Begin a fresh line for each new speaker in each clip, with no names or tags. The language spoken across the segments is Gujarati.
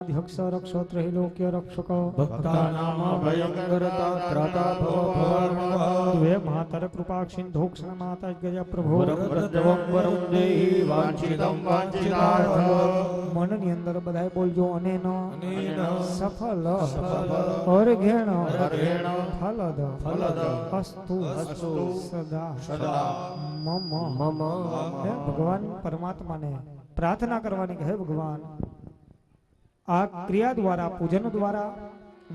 त्रैलोक्य रक्षक
भक्तानाम भयंकरता त्राता भव भवार्णव
द्वे मातर कृपा सिंधुक्षण माता गज प्रभु
वरप्रद्रवं वरं देहि वांछितं वांछितार्थं
मन ની અંદર બધાય બોલજો અનેન સફલ અર્ઘેણ ફલદ અસ્તુ સદા મમ હે ભગવાન પરમાત્માને પ્રાર્થના કરવાની કે હે ભગવાન આ ક્રિયા દ્વારા પૂજન દ્વારા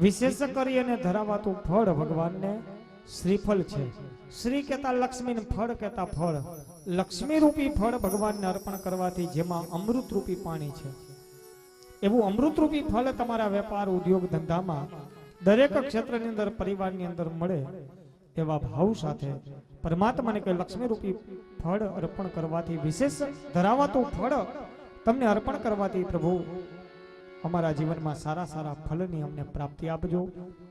વિશેષ કરી અને ધરાવાતું ફળ ભગવાનને શ્રીફળ છે. શ્રી કહેતા લક્ષ્મી ને ફળ કહેતા ફળ. લક્ષ્મી રૂપી ફળ ભગવાનને અર્પણ કરવાથી જેમાં અમૃત રૂપી પાણી છે એવું અમૃત રૂપી ફળ તમારા વેપાર ઉદ્યોગ ધંધામાં દરેક ક્ષેત્રની અંદર પરિવારની અંદર મળે એવા ભાવ સાથે પરમાત્માને કે લક્ષ્મી રૂપી ફળ અર્પણ કરવાથી વિશેષ ધરાવાતું ફળ તમને અર્પણ કરવાથી પ્રભુ અમારા જીવનમાં સારા સારા ફળની અમને પ્રાપ્તિ આપજો.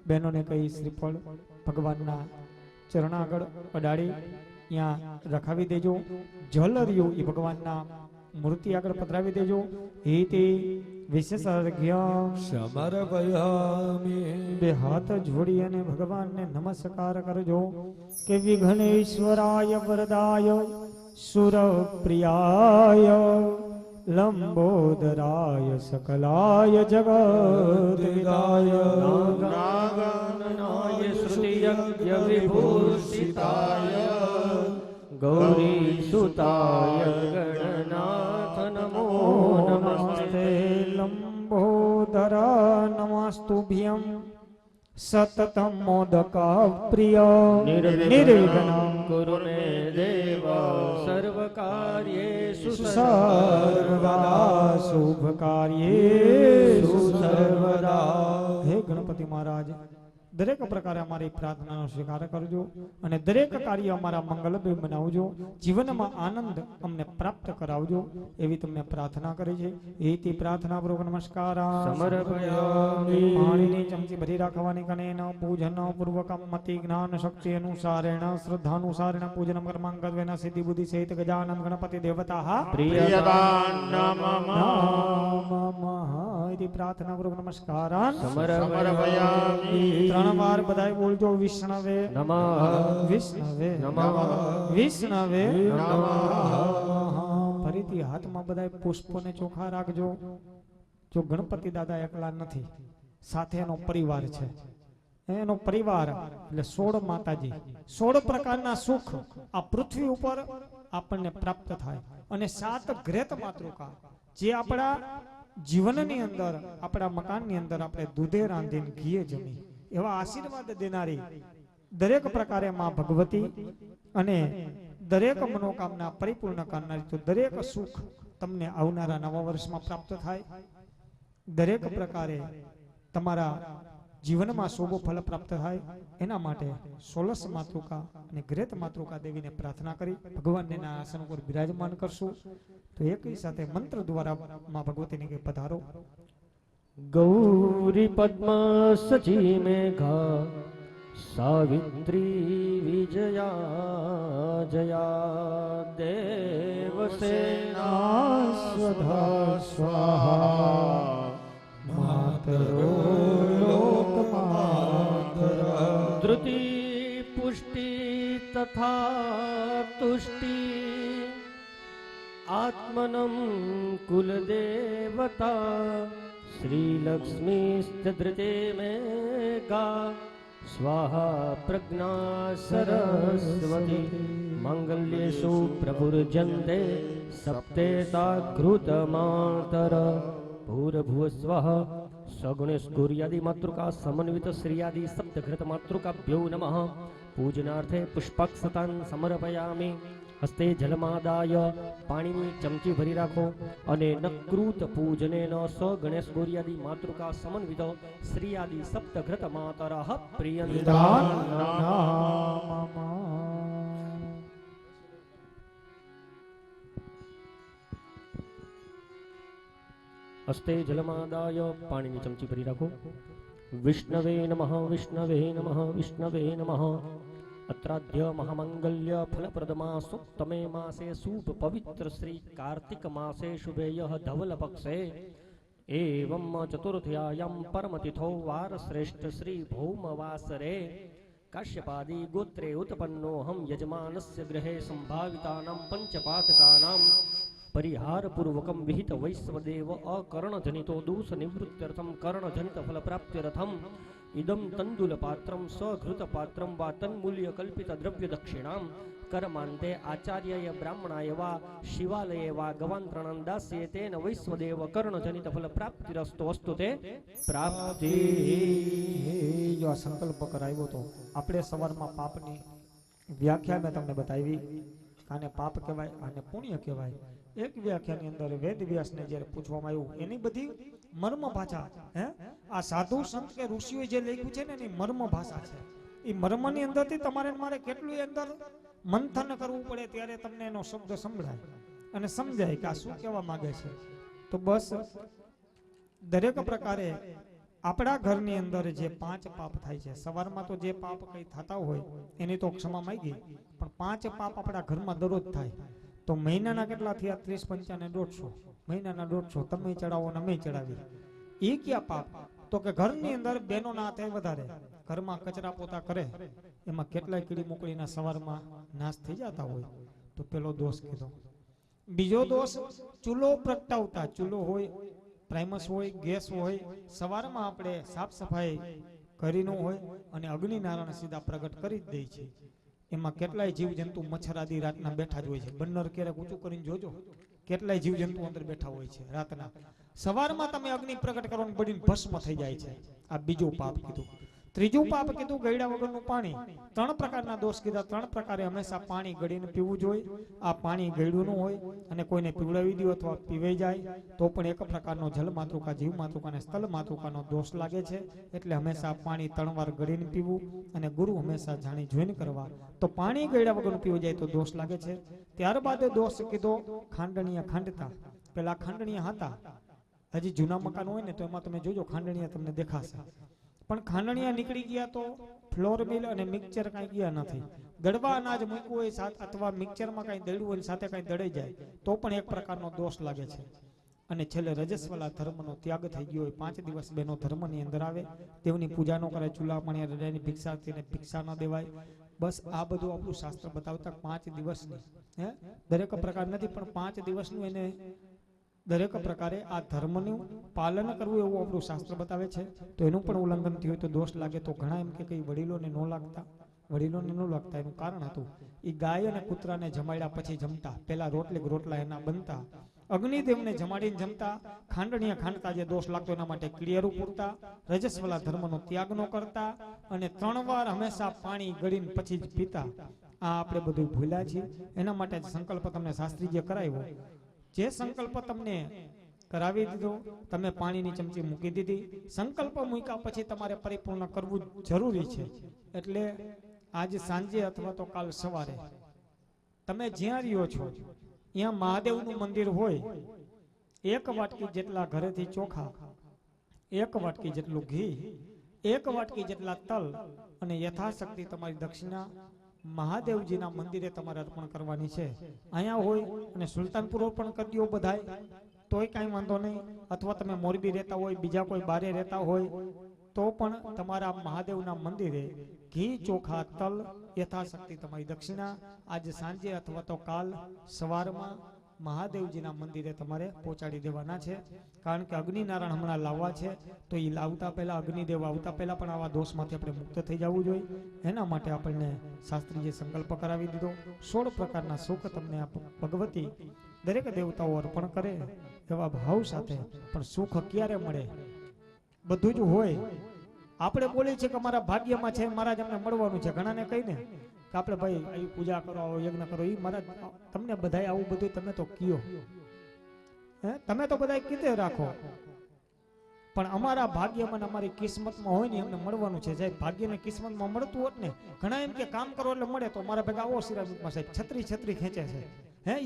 બહેનોને કહી શ્રીફળ ભગવાનના ચરણ આગળ અડાડી ત્યાં રખાવી દેજો. જલરિયું એ ભગવાનના મૂર્તિ આગળ પધરાવી દેજો. હેતે વિશેષ અર્ઘ્ય
સમર્પયામિ.
બે હાથ જોડી અને ભગવાનને નમસ્કાર કરજો કે વિઘ્નેશ્વરાય વરદાય સુરપ્રિયાય લંબોદરાય સકલાય જગદ્વિદાય
નાગાનનાય શ્રુતિયજ્ઞ વિભૂષિતાય ગૌરીસુતાય ગણનાથ નમો નમસ્તે.
લંબોદરા નમસ્તુભ્યં સતતમ મોદકા પ્રિય નિર્વિઘ્નં
કુરુ મે દેવ સર્વકાર્યેષુ
સર્વદા શુભ કાર્યેષુ સર્વદા. હે ગણપતિ મહારાજ, દરેક પ્રકારે અમારી પ્રાર્થનાનો સ્વીકાર કરજો અને દરેક કાર્ય અમારા મંગલમય બનાવજો. જીવનમાં આનંદ અમને પ્રાપ્ત કરાવજો એવી તમને પ્રાર્થના કરી છે. એથી પ્રાર્થના પૂર્વક નમસ્કાર
સમર્પયામિ.
પાણીની ચમચી ભરી રાખવાની કનેન પૂજન પૂર્વક મતિ જ્ઞાન શક્તિ અનુસારેણ શ્રદ્ધાનુસારેણ પૂજન કર્માંકત્વેન સિદ્ધિ બુદ્ધિ સહિત ગજાનંદ ગણપતિ દેવતા
પ્રિયદાન
એથી પ્રાર્થના પૂર્વક નમસ્કાર
સમર્પયામિ.
ત્રણ વાર બધાય બોલજો. વિષ્ણવે
નમઃ
વિષ્ણવે
નમઃ
વિષ્ણવે
નમઃ.
ફરીથી હાથમાં બધાય પુષ્પોને ચોખા રાખજો. જો ગણપતિ દાદા એકલા નથી, સાથે એનો પરિવાર છે. એનો પરિવાર એટલે 16 માતાજી, 16 પ્રકારના સુખ આ પૃથ્વી ઉપર આપણને પ્રાપ્ત થાય અને 7 ગ્રેત માતૃકા જે આપણા જીવનની અંદર આપણા મકાનની અંદર આપણે દૂધે રાંધીને ઘીએ જમી એવા આશીર્વાદ દેનારી દરેક પ્રકારે માં ભગવતી અને દરેક મનોકામના પરિપૂર્ણ કરનારી તો દરેક સુખ તમને આવનારા નવા વર્ષમાં પ્રાપ્ત થાય. દરેક પ્રકારે તમારા જીવનમાં શોભો ફળ પ્રાપ્ત થાય એના માટે 16 માતૃકા અને ગ્રેત માતૃકા દેવીને પ્રાર્થના કરી ભગવાનને આસન ઉપર બિરાજમાન કરશું. તો એકી સાથે મંત્ર દ્વારા માં ભગવતીને કે પધારો.
ગૌરી પદ્મા સચી મેઘા સાવિત્રી વિજયા જયા દેવસેના
સ્વધા સ્વાહા માતરો લોકમાતરા.
ધૃતિ પુષ્ટિ તથા તુષ્ટિ આત્મનમ કુલદેવતા શ્રીલક્ષ્મીસ્તધૃતે મેઘા સ્વાહા પ્રજ્ઞા સરસ્વતી મંગલ્યેષુ પ્રભુર્જન્તે સપ્તેતા ઘૃતમાતર ભૂર્ભુવસ્વઃ સગુણેશ ગૌર્યાદિ માતૃકા સમન્વિત શ્રીયાદિ સપ્તઘૃત માતૃકાભ્યો નમઃ. પૂજનાર્થે પુષ્પાક્ષતાન સમર્પયામિ. હસ્તે જલમાદાય પાણીની ચમચી ભરી રાખો અને નકૃત પૂજનેન સ ગણેશ ગૌર્યાદિ માતૃકા સમન્વિત શ્રીયાદિ સપ્તઘૃત માતરઃ પ્રિયંતાન. હસ્તે જલમાદાય પાણીની ચમચી ભરી રાખો. વિષ્ણવે નમઃ વિષ્ણવે નમઃ વિષ્ણવે નમઃ. अत्राद्य महामंगल्य फलप्रदमासोत्तमे मासे शुभ पवित्र श्री कार्तिक मासे शुभे यह धवल पक्षे एवं चतुर्थ्यायां परमतिथौ वार श्रेष्ठ श्री भौमवासरे काश्यपादि गोत्रे उत्पन्नोऽहं यजमानस्य गृहे संभावितानां पंचपातकानां परिहारपूर्वकं विहित वैश्वदेव अकर्णजनितो दोषनिवृत्त्यर्थं कर्णजनितफलप्राप्त्यर्थम् इदं तण्डुलपात्रं सघृतपात्रं वा तन्मूल्यकल्पितद्रव्यदक्षिणां कर्मान्ते आचार्याय ब्राह्मणाय वा शिवालये वा गवान्त्रणां दास्ये तेन वैश्वदेव कर्णजनितफलप्राप्तिरस्तु अस्तु ते प्राप्ति।
જો આ સંકલ્પ કરાવ્યો તો આપણે સવારમાં પાપની વ્યાખ્યા મેં તમને બતાવી, આને પાપ કહેવાય, આને પુણ્ય કહેવાય. એક વ્યાખ્યાની અંદર વેદ વ્યાસને જ્યારે પૂછવામાં આવ્યું એની બધી મર્મ ભાષા, આ સાધુ સંત કે ઋષિઓએ જે લખ્યું છે ને એની મર્મ ભાષા છે. એ મર્મની અંદરથી તમારે મારે કેટલું અંદર મંથન કરવું પડે ત્યારે તમને એનો શબ્દ સંભળાય અને સમજાય કે આ શું કહેવા માંગે છે. તો બસ દરેક પ્રકારે આપણા ઘરની અંદર જે 5 પાપ થાય છે, સવારમાં તો જે પાપ કઈ થતા હોય એની તો ક્ષમા માંગી, પણ 5 પાપ આપણા ઘરમાં દરરોજ થાય. તો મહિનાના કેટલા થયા? 30, 55 ને 150. મહિનાના 150 તમે ચડાવો ને અમે ચડાવી. એ ક્યાં પાપ? તો કે ઘરની અંદર બહેનોના હાથે વધારે, ઘરમાં કચરા પોતા કરે એમાં કેટલાય કીડી મોકળીના સવારમાં નાશ થઈ જતા હોય, તો પેલો દોષ કીધો. બીજો દોષ ચૂલો પ્રગટાવતા, ચૂલો હોય, પ્રાઇમસ હોય, ગેસ હોય, સવારમાં આપણે સાફ સફાઈ કરી ન હોય અને અગ્નિનારાયણ સીધા પ્રગટ કરી જ દે છે. એમાં કેટલાય જીવજંતુ મચ્છર આદિ રાતના બેઠા જ હોય છે. બંદર ક્યારેક ઊંચું કરીને જોજો, કેટલાય જીવજંતુ અંદર બેઠા હોય છે રાતના. સવારમાં તમે અગ્નિ પ્રગટ કરો ને બળીને ભસ્મ થઈ જાય છે. આ બીજું પાપ કીધું. ત્રીજું પાપ કીધું ગળ્યા વગરનું પાણી. 3 પ્રકારના દોષ કીધા. 3 પ્રકારે હંમેશા પાણી ગળીને પીવું જોઈએ. આ પાણી ગળ્યું ન હોય અને કોઈને પીવડાવી દો અથવા પીવાઈ જાય તો પણ એક પ્રકારનો જલ માતૃકા, જીવ માતૃકા અને સ્થળ માતૃકાનો દોષ લાગે છે. એટલે હંમેશા પાણી 3 વાર ગળીને પીવું અને ગુરુ હંમેશા જાણી જોઈને કરવા. તો પાણી ગળ્યા વગરનું પીવું જાય તો દોષ લાગે છે. ત્યારબાદ દોષ કીધો ખાંડણીયા ખાંડતા. પેલા ખાંડણીયા હતા, હજી જૂના મકાન હોય ને તો એમાં તમે જોજો ખાંડણીયા તમને દેખાશે, પણ ખાંડણીયા નીકળી ગયા તો ફ્લોર મિલ અને મિક્સચર કાંઈ ગયા નથી. દળવા અનાજ મૂકવું હોય અથવા મિક્સચરમાં કાંઈ દળવું હોય સાથે કાંઈ દળાઈ જાય તો પણ એક પ્રકારનો દોષ લાગે છે. અને છેલ્લે રજસ્વલા ધર્મનો ત્યાગ થઈ ગયો હોય, 5 દિવસ બહેનો ધર્મની અંદર આવે, દેવની પૂજા ન કરે, ચૂલા પાણી રડાની ભિક્ષાર્થીને ભિક્ષા ન દેવાય. બસ આ બધું આપણું શાસ્ત્ર બતાવતા 5 દિવસની દરેક પ્રકાર નથી, પણ 5 દિવસનું એને દરેક પ્રકારે આ ધર્મનું પાલન કરવું એવું આપણું શાસ્ત્ર બતાવે છે. તો એનું પણ ઉલ્લંઘન થયું તો દોષ લાગે. તો ઘણા એમ કે કઈ વડીલોને ન લાગતા, એનું કારણ હતું એ ગાય અને કૂતરાને જમાડ્યા પછી જમતા. પેલા રોટલા એના બનતા, અગ્નિદેવને જમાડીને જમતા, ખાંડણીયા ખાંડતા, જે દોષ લાગતો એના માટે ક્લિયરું પૂરતા, રજસ્વલા ધર્મનો ત્યાગ ન કરતા અને 3 વાર હંમેશા પાણી ગળીને પછી જ પીતા. આ આપણે બધું ભૂલ્યા છીએ. એના માટે સંકલ્પ તમને શાસ્ત્રીજીએ કરાવ્યો. જે સંકલ્પ તમને કરાવી દીધો, તમે પાણીની ચમચી મૂકી દીધી, સંકલ્પ મૂક્યા પછી તમારે પરિપૂર્ણ કરવું જરૂરી છે. એટલે આજ સાંજે અથવા તો કાલ સવારે તમે જ્યાં રહ્યો છો ત્યાં મહાદેવનું મંદિર હોય, 1 વાટકી જેટલા ઘરેથી ચોખા, 1 વાટકી જેટલું ઘી, 1 વાટકી જેટલા તલ અને યથાશક્તિ તમારી દક્ષિણા મહાદેવજીના મંદિરે તમારે અર્પણ કરવાની છે. અહીંયા હોય અને સુલતાનપુર પણ કરી દો બધાય તોય કાંઈ વાંધો નહીં, અથવા તમે મોરબી રહેતા હોય, બીજા કોઈ બારે રહેતા હોય તો પણ તમારા મહાદેવના મંદિરે ઘી, ચોખા, તલ, યથાશક્તિ તમારી દક્ષિણા આજ સાંજે અથવા તો કાલ સવારમાં મહાદેવજીના મંદિરે તમારે પહોંચાડી દેવાના છે. કારણ કે અગ્નિનારાયણ હમણાં લાવવા છે, તો એ લાવતા પહેલા, અગ્નિદેવ આવતા પહેલા પણ આવા દોષમાંથી આપણે મુક્ત થઈ જવું જોઈએ. એના માટે આપણને શાસ્ત્રીએ સંકલ્પ કરાવી દીધો. 16 પ્રકારના સુખ તમને ભગવતી દરેક દેવતાઓ અર્પણ કરે એવા ભાવ સાથે. પણ સુખ ક્યારે મળે? બધું જ હોય. આપણે બોલીએ છીએ કે અમારા ભાગ્યમાં છે, મહારાજ અમને મળવાનું છે. ઘણાને કહીને કે આપણે ભાઈ આવી પૂજા કરો, યજ્ઞ કરો, એ મહારાજ તમને બધાય આવું બધું તમે તો કયો, તમે તો બધાય કીધે રાખો, પણ અમારા ભાગ્યમાં અમારી કિસ્મતમાં હોય ને અમને મળવાનું છે. સાહેબ ભાગ્યને કિસ્મતમાં મળતું હોત ને, ઘણા એમ કે કામ કરો એટલે મળે, તો મારા ભેગા આવો સિરાજમાં સાહેબ છત્રી ખેંચે છે.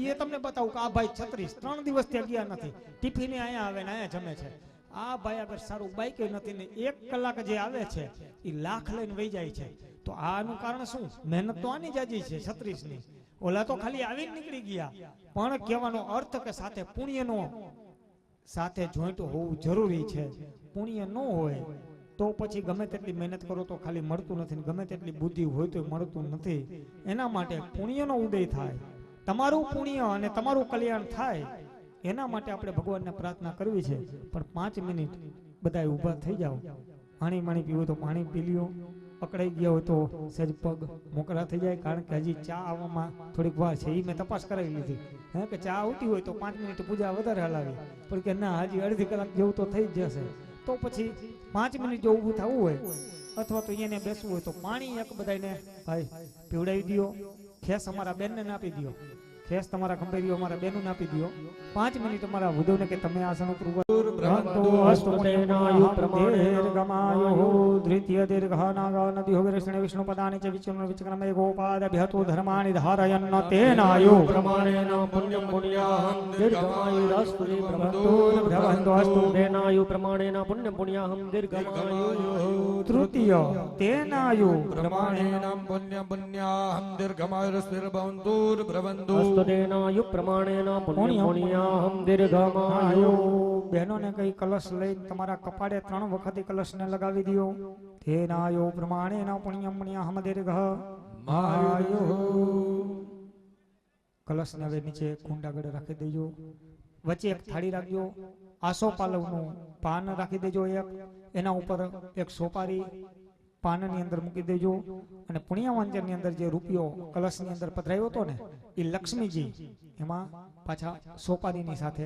એ તમને બતાવું કે આ ભાઈ 3 દિવસથી ગયા નથી, ટિફિને અહીંયા આવે ને અહીંયા જમે છે. આ ભાઈ અગર સારું બાઈક નથી ને 1 કલાક જે આવે છે એ લાખ લઈને વહી જાય છે. તો આનું કારણ શું? મહેનત તો આની જાજી છે 36ની. ઓલા તો ખાલી આવીને નીકળી ગયા. પણ કહેવાનો અર્થ કે સાથે પુણ્યનો સાથે જોઈન્ટ હોવું જરૂરી છે. પુણ્ય ન હોય તો પછી ગમે તેટલી મહેનત કરો તો ખાલી મળતું નથી, ગમે તેટલી બુદ્ધિ હોય તો મળતું નથી. એના માટે પુણ્યનો ઉદય થાય, તમારું પુણ્ય અને તમારું કલ્યાણ થાય એના માટે આપણે ભગવાનને પ્રાર્થના કરવી છે. પણ 5 મિનિટ બધાય ઊભા થઈ જાઓ. પાણી પીવું તો પાણી પી લ્યો, પકડાઈ ગયા હોય તો સહેજ પગ મોકળા થઈ જાય. કારણ કે હજી ચા આવવામાં થોડીક વાર છે, એ મેં તપાસ કરાવી લીધી. કે ચા આવતી હોય તો 5 મિનિટ પૂજા વધારે હલાવી, પણ કે ના હજી અડધી કલાક જેવું તો થઈ જ જશે. તો પછી 5 મિનિટ જો ઊભું થવું હોય અથવા તો એને બેસવું હોય તો પાણી એક બધાને ભાઈ પીવડાવી દો. ખેસ અમારા બેનને આપી દો, ખેસ તમારા ખંભેરીઓ અમારા બેનને આપી દો. 5 મિનિટ અમારા વૃદ્ધોને કે તમે આસન ઉપર દ્વિતીય દીર્ઘાનાગા નદી હોવે રસણે વિષ્ણુ પદાની ચ વિષ્ણુ વિચક્રમે ગોપાદભ્યતો ધર્માણિ ધારયન્ન તેનાયુ પ્રમાણેન પુણ્યમ પુણ્યાહં દીર્ઘમાયુરસ્તુ ભ્રવંતોસ્તુ તેનાયુ પ્રમાણેન પુણ્યમ પુણ્યાહં દીર્ઘમાયુ. તૃતીય તેનાયુ પ્રમાણેન
પુણ્યમ પુણ્યાહં દીર્ઘમાયુરસ્તુ ભ્રવંતો
તેનાયુ પ્રમાણેન પુણ્યમ પુણ્યાહં દીર્ઘમાયુ.
બહેનોને કઈ કલશ લઈ તમારા કપાળે 3 વખત કલશને લગાવી દો. તેનાયો પ્રમાણેન પુણ્યમ પુણ્યાહં દીર્ઘમાયુ. કલશને હવે નીચે કુંડ આગળ રાખી દેજો. વચ્ચે એક થાળી રાખજો, આસોપાલવનું પાન રાખી દેજો એક, એના ઉપર એક સોપારી પાનની અંદર મૂકી દેજો. અને પુણ્યવાંચનની અંદર જે રૂપિયો કલશની અંદર પધરાયો હતો ને એ લક્ષ્મીજી એમાં પાછા સોપારીની સાથે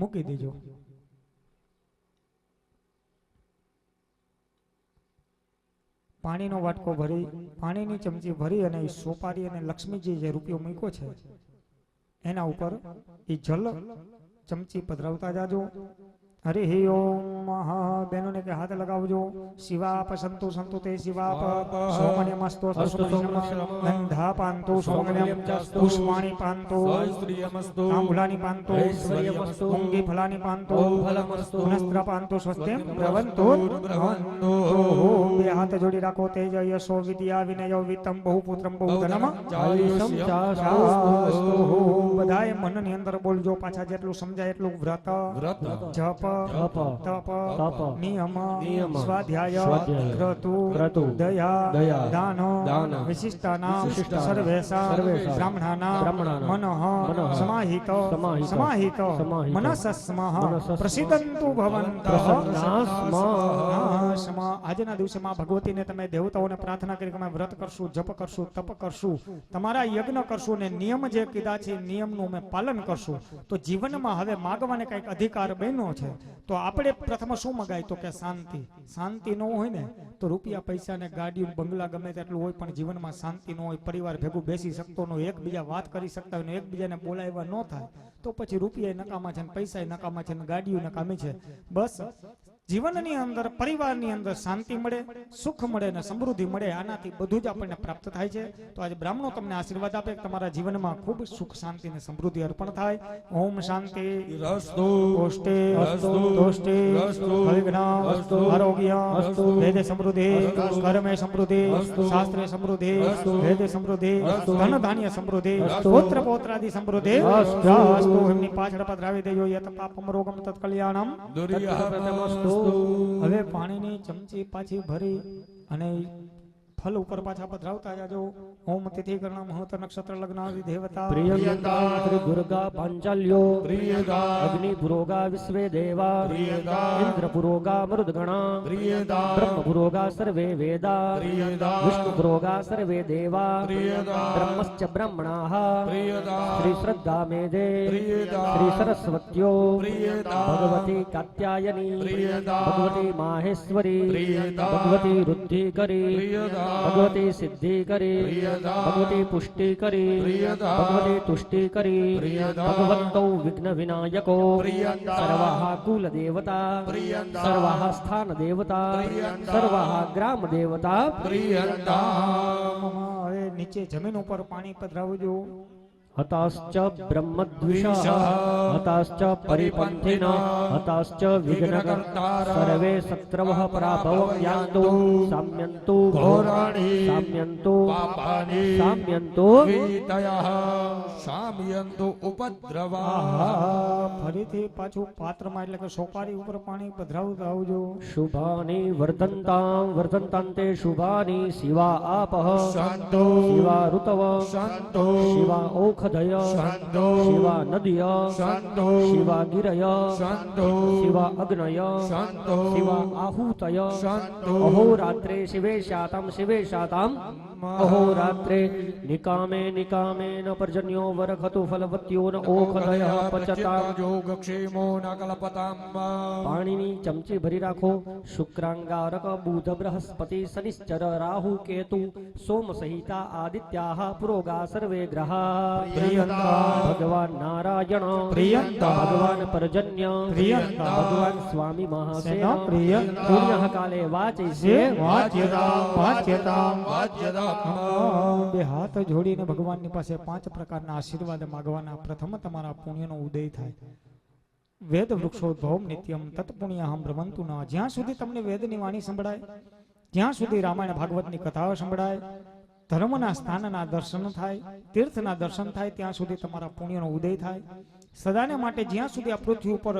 મૂકી દેજો. પાણીનો વાટકો ભરી, પાણીની ચમચી ભરી અને એ સોપારી અને લક્ષ્મીજી જે રૂપિયો મૂક્યો છે એના ઉપર એ જલ ચમચી પધરાવતા જાજો. હરિ ઓમ. બહેનોને કે હાથ લગાવજો. શિવાપ સંતુ સંતુ તે શિવાપ સોમન્યમસ્તો ગંધા પાંતો સોમન્યમ પુષ્પાણી પાંતો તાંબુલાની પાંતો મુંગી ફલાની પાંતો પુનસ્ત્ર પાંતો સ્વસ્તિમ ભ્રવંતો. બે હાથ જોડી રાખો. તેજ યશો વિદ્યા વિનય વિત્તમ બહુપુત્રમ બહુધનમ બધાએ મનની અંદર બોલજો. પાછા જેટલું સમજાય એટલું વ્રત જપ તપ નિયમ સ્વાધ્યાય ક્રતુ દયા દાન વિશિષ્ટાનામ સર્વેષાં બ્રાહ્મણાનામ મનઃ સમાહિત મનસસ્મઃ પ્રસિદ્ધંતુ ભવन्तઃ. આજના દિવસમાં ભગવતીને તમે દેવતાઓને પ્રાર્થના કરી કે અમે વ્રત કરશું, જપ કરશું, તપ કરશું, તમારા યજ્ઞ કરશું અને નિયમ જે કીધા છે નિયમનું અમે પાલન કરશું. તો જીવનમાં હવે માગવાને કંઈક અધિકાર બન્યો છે. તો આપણે પ્રથમ શું મગાય તો કે શાંતિ. શાંતિ ન હોય ને તો રૂપિયા પૈસા ને ગાડી બંગલા ગમે તેટલું હોય પણ જીવનમાં શાંતિ ન હોય, પરિવાર ભેગું બેસી શકતો ન હોય, એકબીજા વાત કરી શકતા હોય ને એકબીજાને બોલાવ્યા ન થાય તો પછી રૂપિયા નકામા છે, પૈસા નકામા છે, ગાડીઓ નકામી છે. બસ જીવનની અંદર પરિવારની અંદર શાંતિ મળે, સુખ મળે ને સમૃદ્ધિ મળે, આનાથી બધું જ આપણને પ્રાપ્ત થાય છે. તો આજે બ્રાહ્મણો તમને આશીર્વાદ આપે કે તમારા જીવનમાં ખૂબ સુખ શાંતિ ને સમૃદ્ધિ અર્પણ થાય. ઓમ શાંતિ પુષ્ટિ તુષ્ટિ વિઘ્ન આરોગ્ય વેદે સમૃદ્ધિ કર્મે સમૃદ્ધિ શાસ્ત્રે સમૃદ્ધિ વેદે સમૃદ્ધિ ધન ધાન્ય સમૃદ્ધિ પુત્ર પૌત્રાદિ સમૃદ્ધિ અસ્તુ. એમની પાછળ પધરાવી દેજો. યત પાપમ રોગમ તત કલ્યાણમ. હવે પાણીની ચમચી પાછી ભરી અને ફલ ઉપર પાછા પધરાવતા જાજો. ઓમ તિથિ કર્ણ મુહૂર્ત નક્ષત્ર લગ્ન દેવતા
પ્રિયંકા શ્રી દુર્ગા પાંચાલ્યો અગ્નિ પુરોગા વિશ્વે દેવા ઇન્દ્ર પુરોગા મરુદગણા બ્રહ્મ પુરોગા સર્વે વેદા વિષ્ણુ પુરોગા સર્વે દેવા બ્રહ્મશ્ચ બ્રહ્મણાઃ શ્રી શ્રદ્ધા મેધે શ્રી સરસ્વત્યો ભગવતી કાત્યાયની ભગવતી માહેશ્વરી ભગવતી રુદ્ધિકરી ભગવતી સિદ્ધિકરી ભગવતી પુષ્ટિકરી ભગવતી તુષ્ટિકરી ભગવંતો વિઘ્ન વિનાયકો સર્વાઃ કુલ દેવતા સર્વાઃ સ્થાન દેવતા સર્વાઃ ગ્રામ દેવતા.
નીચે જમીન ઉપર પાણી પધરાવજો.
હતાશ્ચ બ્રહ્મદ્વિષઃ હતાશ્ચ પરિપંથિનઃ હતાશ્ચ વિઘ્નકર્તા સર્વે શત્રવઃ પરાભવં યાન્તુ સામ્યન્તુ
ઘોરાણી
સામ્યન્તુ
પાપાની
સામ્યન્તુ
વીતયઃ શામ્યન્તુ ઉપદ્રવા.
આહા, ફરીથી પાછું પાત્રમાં એટલે કે સોપારી ઉપર પાણી પધરાવતા આવજો.
શુભાની વર્ધન્તાં તે શુભાની શિવા આપઃ
સંતો
શિવા ઋતવ
સંતો
શિવા ઓખધય
સંતો
શિવા નદય
સંતો
શિવા ગિરય
સંતો
શિવા અગ્નય
સંતો
શિવા આહૂતય
સંતો
અહોરાત્રે શિવે શાતામ અહોરાત્રે નિકામે નિકામેન પર્જન્યો વરખતુ ફલવત્યો ન ઓખદય પચતા.
યોગક્ષેમો ન કલ્પતામ.
પાણીની ચમચી ભરી રાખો. શુક્રાંગારક બુધ બૃહસ્પતિ શનિશ્ચર રાહુ કેતુ સોમ સહિતા આદિત્યાઃ પુરોગા સર્વે ગ્રહા.
પ્રિયંતા
ભગવાન નારાયણ
પ્રિયંતા
ભગવાન પર્જન્ય
પ્રિયંતા
ભગવાન સ્વામી મહાસેન
સેના પ્રિયંતા
પુણ્ય કાલે વાચૈસે
વાચ્યતા.
બે હાથ જોડીને ભગવાનની પાસે 5 પ્રકારના આશીર્વાદ માંગવાના. પ્રથમ તમારા પુણ્યનો ઉદય થાય. વેદ વૃક્ષોદ્ભવમ નિત્યમ તત્પુણ્યહમ ભ્રમંતુ ન. જ્યાં સુધી તમને વેદની વાણી સંભળાય, જ્યાં સુધી રામાયણ ભાગવતની કથાઓ સંભળાય, ધર્મના સ્થાનના દર્શન થાય, તીર્થના દર્શન થાય, ત્યાં સુધી તમારા પુણ્યનો ઉદય થાય. સદાને માટે જ્યાં સુધી આ પૃથ્વી ઉપર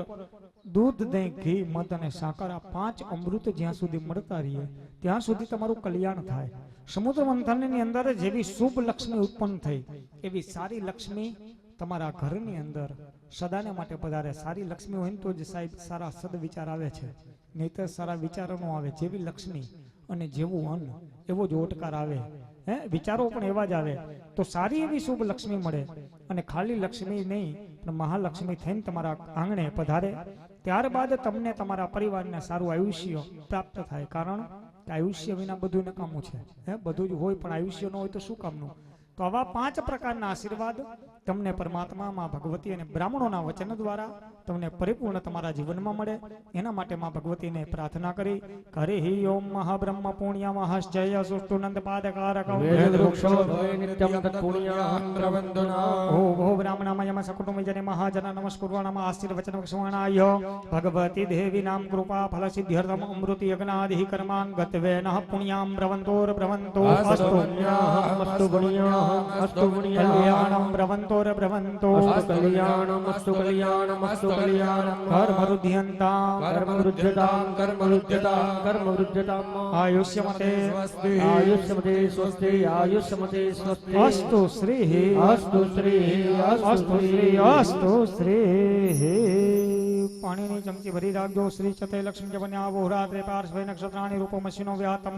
દૂધ, દહીં, ઘી, મધ અને સાકર આ 5 અમૃત જ્યાં સુધી મળતા રહીએ ત્યાં સુધી તમારું કલ્યાણ થાય. સમુદ્ર મંથનની અંદર જેવી શુભ લક્ષ્મી ઉત્પન્ન થઈ એવી સારી લક્ષ્મી તમારા ઘરની અંદર સદાને માટે પધારે. સારી લક્ષ્મી હોય ને તો જ સાહેબ સારા સદવિચાર આવે છે, નહીતર સારા વિચારો ન આવે. જેવી લક્ષ્મી અને જેવું અન્ન એવો જ ઓટકાર આવે. વિચારો પણ એવા જ આવે. તો સારી એવી શુભ લક્ષ્મી મળે અને ખાલી લક્ષ્મી નહીં પણ મહાલક્ષ્મી થઈને તમારા આંગણે પધારે. ત્યારબાદ તમને તમારા પરિવારને સારું આયુષ્ય પ્રાપ્ત થાય. કારણ કે આયુષ્ય વિના બધું નકામું છે. બધું જ હોય પણ આયુષ્ય ન હોય તો શું કામનું? તો આવા 5 પ્રકારના આશીર્વાદ તમને પરમાત્મા માં ભગવતી અને બ્રાહ્મણોના વચન દ્વારા તમને પરિપૂર્ણ તમારા જીવનમાં મળે. એના માટે માં ભગવતીને પ્રાર્થના કરી. હરિ ઓમ મહાબ્રહ્મ પુણ્ય મહાશ્ચય સુષ્ટુનંદ પાદકારક
વેદ વૃક્ષો નિત્યમ તત્પુણ્યઃ
પ્રવંદના.
ભો બ્રાહ્મણામયમ સકુટુંબજને મહાજન નમસ્કુર્વાણમ આશીર્વચન વક્ષમાણાય ભગવતી દેવી નામ કૃપા ફલ સિદ્ધ્યર્થમ અમૃતિ યજ્ઞાદિ કર્માન ગતવેન પુણ્યામ બ્રવંતોર બ્રવંતો અસ્તુ
અસ્તુ પુણ્યઃ અસ્તુ પુણ્યઃ
કલ્યાણમ બ્રવંતોર બ્રવંતો
અસ્તુ કલ્યાણમ અસ્તુ કલ્યાણમ અસ્તુ કલ્યાણમ
કર્મરુદ્ધ્યંતામ
કર્મવૃદ્ધતામ કર્મવૃદ્ધતામ કર્મવૃદ્ધતામ
આયુષ્યમતે
આયુષ્યમતે સ્વસ્તિ આયુષ્યમતે સ્વસ્તિ
અસ્તુ શ્રી
અસ્તુ શ્રી
અસ્તુ શ્રી અસ્તુ શ્રી. પાણીની ચમચી ભરી રાખજો. શ્રી ચતે લક્ષ્મી જ બન્યા વોરાત્રે પાર્શ્વે નક્ષત્રાણી રૂપમસ્યનો વ્યાતમ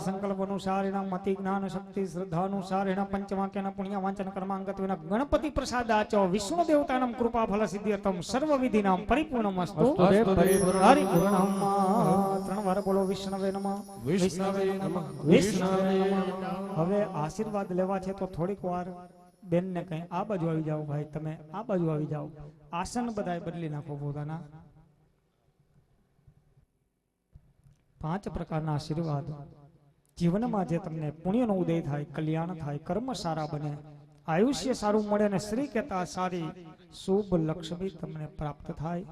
સંકલ્પનુસારિણ મતિ જ્ઞાન શક્તિ શ્રદ્ધાનુસારિણ પંચવાક્યના પુણ્ય વાંચન કર્માંગત વિના ગણપતિ પ્રસાદાચ વિષ્ણુ દેવતાનામ કૃપા ફલ સિદ્ધ્યર્થમ સર્વ વિધિનામ પરિપૂર્ણમસ્તુ. હરિપૂર્ણમ. 3 વાર બોલો વિષ્ણવે નમઃ
વિષ્ણવે નમઃ
વિષ્ણવે નમઃ. હવે આશીર્વાદ લેવા છે તો થોડીક વાર બેન ને કઈ આ બાજુ આવી જાઓ. ભાઈ તમે આ બાજુ આવી જાઓ. આસન બધાય બદલી નાખો પોતાના. 5 પ્રકારના આશીર્વાદ જીવનમાં જે તમને પુણ્યનો ઉદય થાય, કલ્યાણ થાય, કર્મ સારા બને, આયુષ્ય સારું મળે અને શ્રી કહેતા સારી શુભ લક્ષ્મી તમને પ્રાપ્ત થાય.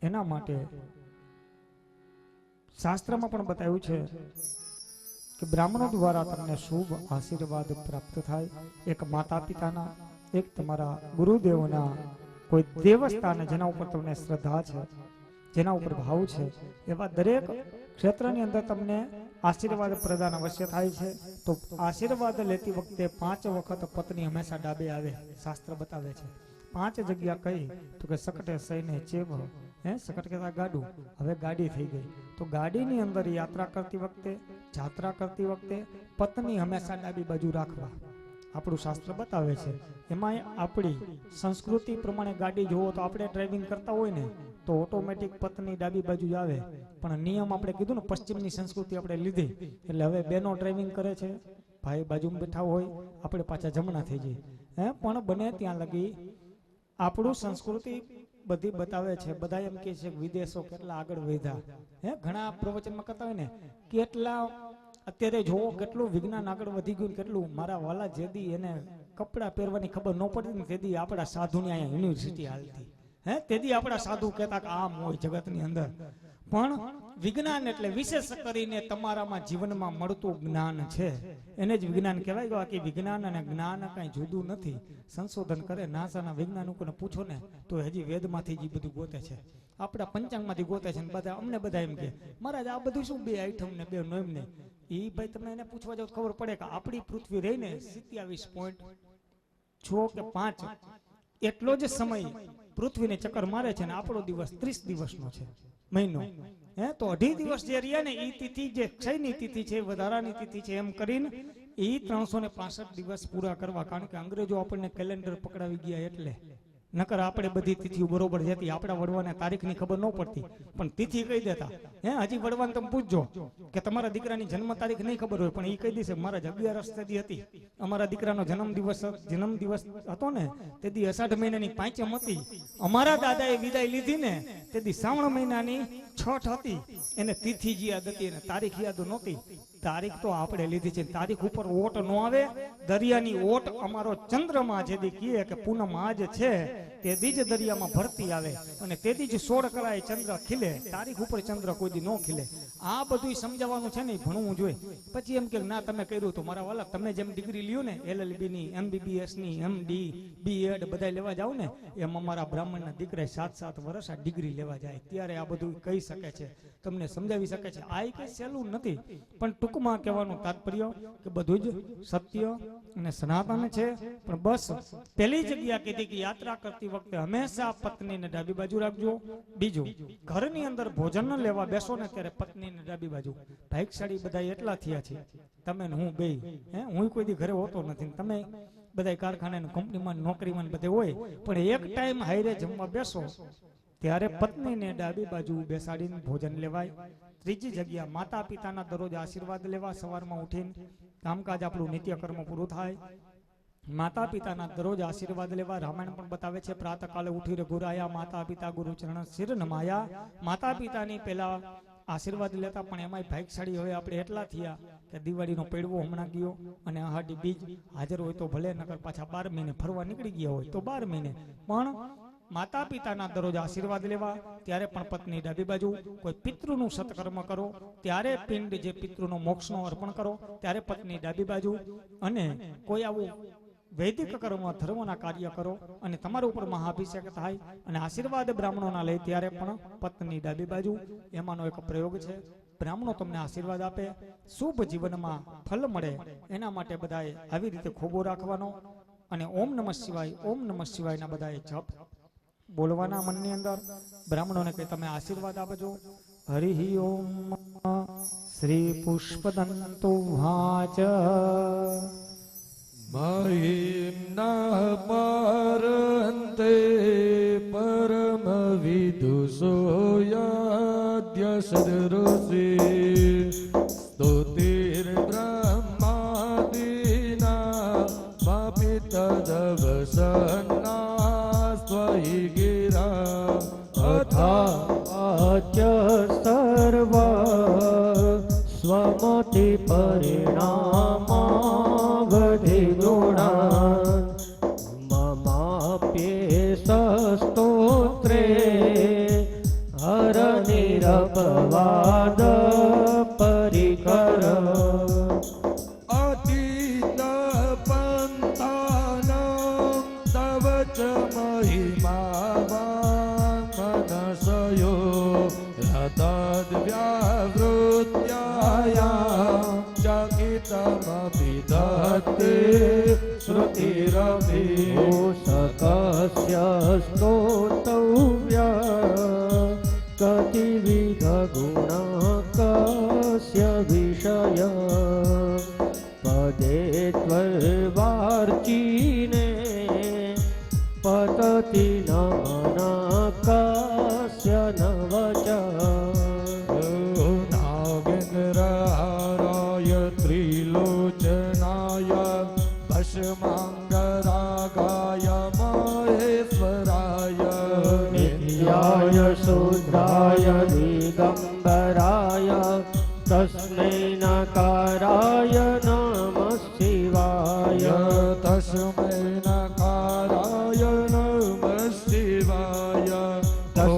એના માટે શાસ્ત્રમાં પણ બતાવ્યું છે કે બ્રાહ્મણો દ્વારા તમને શુભ આશીર્વાદ પ્રાપ્ત થાય. એક માતા પિતાના, એક તમારા ગુરુદેવના, કોઈ દેવસ્થાન જેના ઉપર તમને શ્રદ્ધા છે, જેના ઉપર ભાવ છે, એવા દરેક ક્ષેત્રની અંદર તમને આશીર્વાદ પ્રદાન અવશ્ય થાય છે. તો આશીર્વાદ લેતી વખતે 5 વખત પત્ની હંમેશા ડાબે આવે. શાસ્ત્ર બતાવે છે 5 જગ્યા કઈ તો કે સકટે સૈને ચેવ, સકટ કહેતા ગાડું, હવે ગાડી થઈ ગઈ. તો ગાડીની અંદર યાત્રા કરતી વખતે, જાત્રા કરતી વખતે પત્ની હંમેશા ડાબી બાજુ રાખવા આપણું શાસ્ત્ર બતાવે છે. એમાં આપણી સંસ્કૃતિ પ્રમાણે ગાડી જોવો તો આપણે ડ્રાઇવિંગ કરતા હોય ને તો ઓટોમેટિક પત્ની ડાબી બાજુ જ આવે. પણ નિયમ આપણે કીધું ને, પશ્ચિમની સંસ્કૃતિ આપણે લીધી એટલે હવે બેનો ડ્રાઇવિંગ કરે છે, ભાઈ બાજુમાં બેઠા હોય, આપણે પાછા જમણા થઈ જઈએ. પણ બને ત્યાં લગી આપણું સંસ્કૃતિ બધી બતાવે છે. બધા એમ કે છે વિદેશો કેટલા આગળ વધ્યા. ઘણા પ્રવચનમાં કરતા હોય ને કેટલા અત્યારે જોવો કેટલું વિજ્ઞાન આગળ વધી ગયું, કેટલું મારા વાલા જેદી એને કપડાં પહેરવાની ખબર ન પડતી ને તેદી આપણા સાધુની અહીંયા યુનિવર્સિટી હાલતી, હે તેદી આપણા સાધુ કહેતા કે આમ હોય જગતની અંદર. પણ વિજ્ઞાન એટલે વિશેષ કરીને તમારામાં જીવનમાં મળતું જ્ઞાન છે એને જ વિજ્ઞાન કહેવાય. બાકી વિજ્ઞાન અને જ્ઞાન કાંઈ જુદું નથી. સંશોધન કરે નાસાના વૈજ્ઞાનિકોને પૂછો ને તો હજી વેદમાંથી જ બધું ગોતે છે, આપણા પંચાંગમાંથી ગોતે છે. બધા અમને બધા એમ કે મહારાજ આ બધું શું 2 આઈટમ ને 2 નોમ ને, એ ભાઈ તમે એને પૂછવા જાવ ખબર પડે કે આપણી પૃથ્વી રહીને 27.6 કે 5 એટલો જ સમય પૃથ્વીને ચક્કર મારે છે ને આપણો દિવસ 30 દિવસનો છે, મહિનો. હે તો 2.5 દિવસ જે રહ્યા ને એ તિથિ જે ક્ષયની તિથિ છે, વધારાની તિથિ છે, એમ કરીને એ 365 દિવસ પૂરા કરવા. કારણ કે અંગ્રેજો આપણને કેલેન્ડર પકડાવી ગયા એટલે, નકર આપણે બધી તિથિઓ બરોબર જતી, આપણા વડવાને તારીખની ખબર ન પડતી પણ તિથિ કહી દેતા. હે હજી વડવાને તમે પૂછજો કે તમારા દીકરાની જન્મ તારીખ નહીં ખબર હોય પણ એ કહી દેશે મારા 11 તેથી હતી, અમારા દીકરાનો જન્મ દિવસ હતો ને તેથી અષાઢ મહિનાની 5મ હતી, અમારા દાદાએ વિદાય લીધી ને તેથી શ્રાવણ મહિનાની 6ઠ હતી, એને તિથિ જ યાદ હતી અને તારીખ યાદ નહોતી. તારીખ તો આપણે લીધી છે, તારીખ ઉપર ઓટ ન આવે. દરિયાની ઓટ અમારો ચંદ્રમાં જેદી કહે કે પૂનમ આજ છે તેથી જ દરિયામાં ભરતી આવે અને તેથી જ 16 કલાએ ચંદ્ર ખીલે, તારીખ ઉપર ચંદ્ર કોઈ દી ન ખીલે. આ બધું સમજાવવાનું છે ને, ભણવું જોઈએ. પછી એમ કે ના તમે કર્યું તો મારા વાલા તમે જેમ ડિગ્રી લ્યો ને LLB ની, MBBS ની, MD, B.Ed બધા લેવા જાવ ને એમ અમારા બ્રાહ્મણના દીકરાએ 7 વર્ષ આ ડિગ્રી લેવા જાય ત્યારે આ બધું કહી શકે છે, તમને સમજાવી શકે છે. આ કઈ સહેલું નથી પણ ટૂંકમાં કહેવાનું તાત્પર્ય કે બધું જ સત્ય અને સનાતન છે. પણ બસ પહેલી જગ્યા કીધી કે યાત્રા કરતી વખતે હંમેશા પત્નીને ડાબી બાજુ રાખજો. બીજું, ઘરની અંદર ભોજન લેવા બેસો ને ત્યારે પત્નીને ડાબી બાજુ. ભાગ્યશાળી બધા એટલા થયા છે તમે ને હું બે, હું કોઈ દી ઘરે હોતો નથી, તમે બધા કારખાને કંપનીમાં નોકરીમાં બધે હોય, પણ એક ટાઈમ હાઈરે જમવા બેસો ત્યારે પત્નીને ડાબી બાજુ બેસાડીને ભોજન લેવાય. ત્રીજી જગ્યા, માતા પિતાના દરરોજ આશીર્વાદ લેવા. સવારમાં ઉઠીને કામકાજ આપણું નિત્યકર્મ પૂરું થાય, માતા પિતાના દરરોજ આશીર્વાદ લેવા. રામાયણ પણ બતાવે છે પ્રાતકાલે ઉઠી રઘુરાયા માતા પિતા ગુરુ ચરણ શિર નમાયા. માતા પિતાની પેલા આશીર્વાદ લેતા. પણ એમાંય ભાગ્યશાળી હવે આપણે એટલા થયા કે દિવાળીનો પેડવો હમણાં ગયો અને આહાડી બીજ હાજર હોય તો ભલે, નકર પાછા 12 મહિને ફરવા નીકળી ગયા હોય તો 12 મહિને પણ માતા પિતાના દરરોજ આશીર્વાદ લેવા. ત્યારે પણ પત્ની ડાબી બાજુ. કોઈ પિતૃનું સત્કર્મ કરો ત્યારે પિંડ જે પિતૃનો મોક્ષનો અર્પણ કરો ત્યારે પત્ની ડાબી બાજુ. અને કોઈ આવું વૈદિક કર્મ ધર્મના કાર્ય કરો અને તમારા ઉપર મહાઅભિષેક થાય અને આશીર્વાદ બ્રાહ્મણોના લે ત્યારે પણ પત્ની ડાબી બાજુ. એમાંનો એક પ્રયોગ છે, બ્રાહ્મણો તમને આશીર્વાદ આપે, શુભ જીવનમાં ફલ મળે, એના માટે બધાએ આવી રીતે ખોબો રાખવાનો અને ઓમ નમઃ શિવાયના બધાએ જપ બોલવાના મનની અંદર. બ્રાહ્મણોને કહે તમે આશીર્વાદ આપજો. હરિ ઓમ શ્રી પુષ્પદંતો વાચ
મહિમ નઃ પરન્તે પરમ વિદુષોયાદ્ય સદૃષિ સ્તુતિર બ્રહ્માદિના માપી તદવસન્ના સ્વહી ગિરા
અથાચ્ય સર્વ સ્વમતિ પરિણામાવધિ ગુણાન મમાપ્યેસ્તોત્રે હરનિરપવાદ પરિકર
અતીત પંથાનાં તવ ચ મહિમાવાન મનસયો તદ્વ્યાવૃત્યાયા ચકિતમપિ દત્તે શ્રુતિરપી
પોષકસ્ય સ્તોતવ્ય કતિવિધ ગુણ કસ્ય વિષય પદે ત્વર્વાર્ચીને પતતિ નમન કસ્ય ન વચ
નાગેન્દ્રહારાય ત્રિલોચનાય ભસ્માંગરાગાય મહેશ્વરાય
નિત્યાય શુદ્ધાય દિગંબરાય તસ્मै નકાર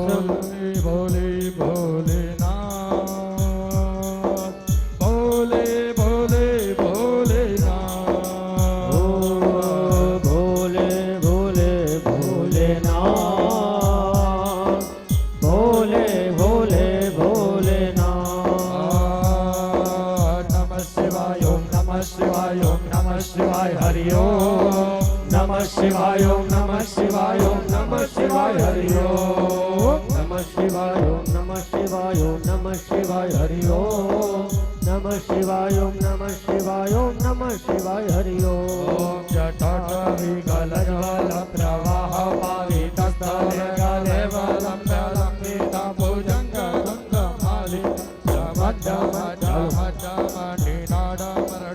ભોલે ભોલેનાથ ભોલે ભોલે ભોલેનાથ
ભોલે ભોલે ભોલેનાથ ભોલે ભોલે ભોલેનાથ
નમઃ શિવાય ઓમ નમઃ શિવાય ઓમ નમઃ શિવાય હરિ ઓમ નમઃ શિવાય ઓમ નમઃ શિવાય ઓમ નમઃ શિવાય હરિ ઓમ
નમઃ શિવાય ઓમ નમઃ શિવાય ઓમ નમઃ શિવાય હરિ ઓમ નમઃ શિવાય ઓમ નમઃ શિવાય ઓમ નમઃ શિવાય હરિ ઓમ
જઠ વિગલજ્વલ પ્રવાહ પાવિતસ્થલે ગલે વલમ લંબિત ભુજંગ ગંગ માલિ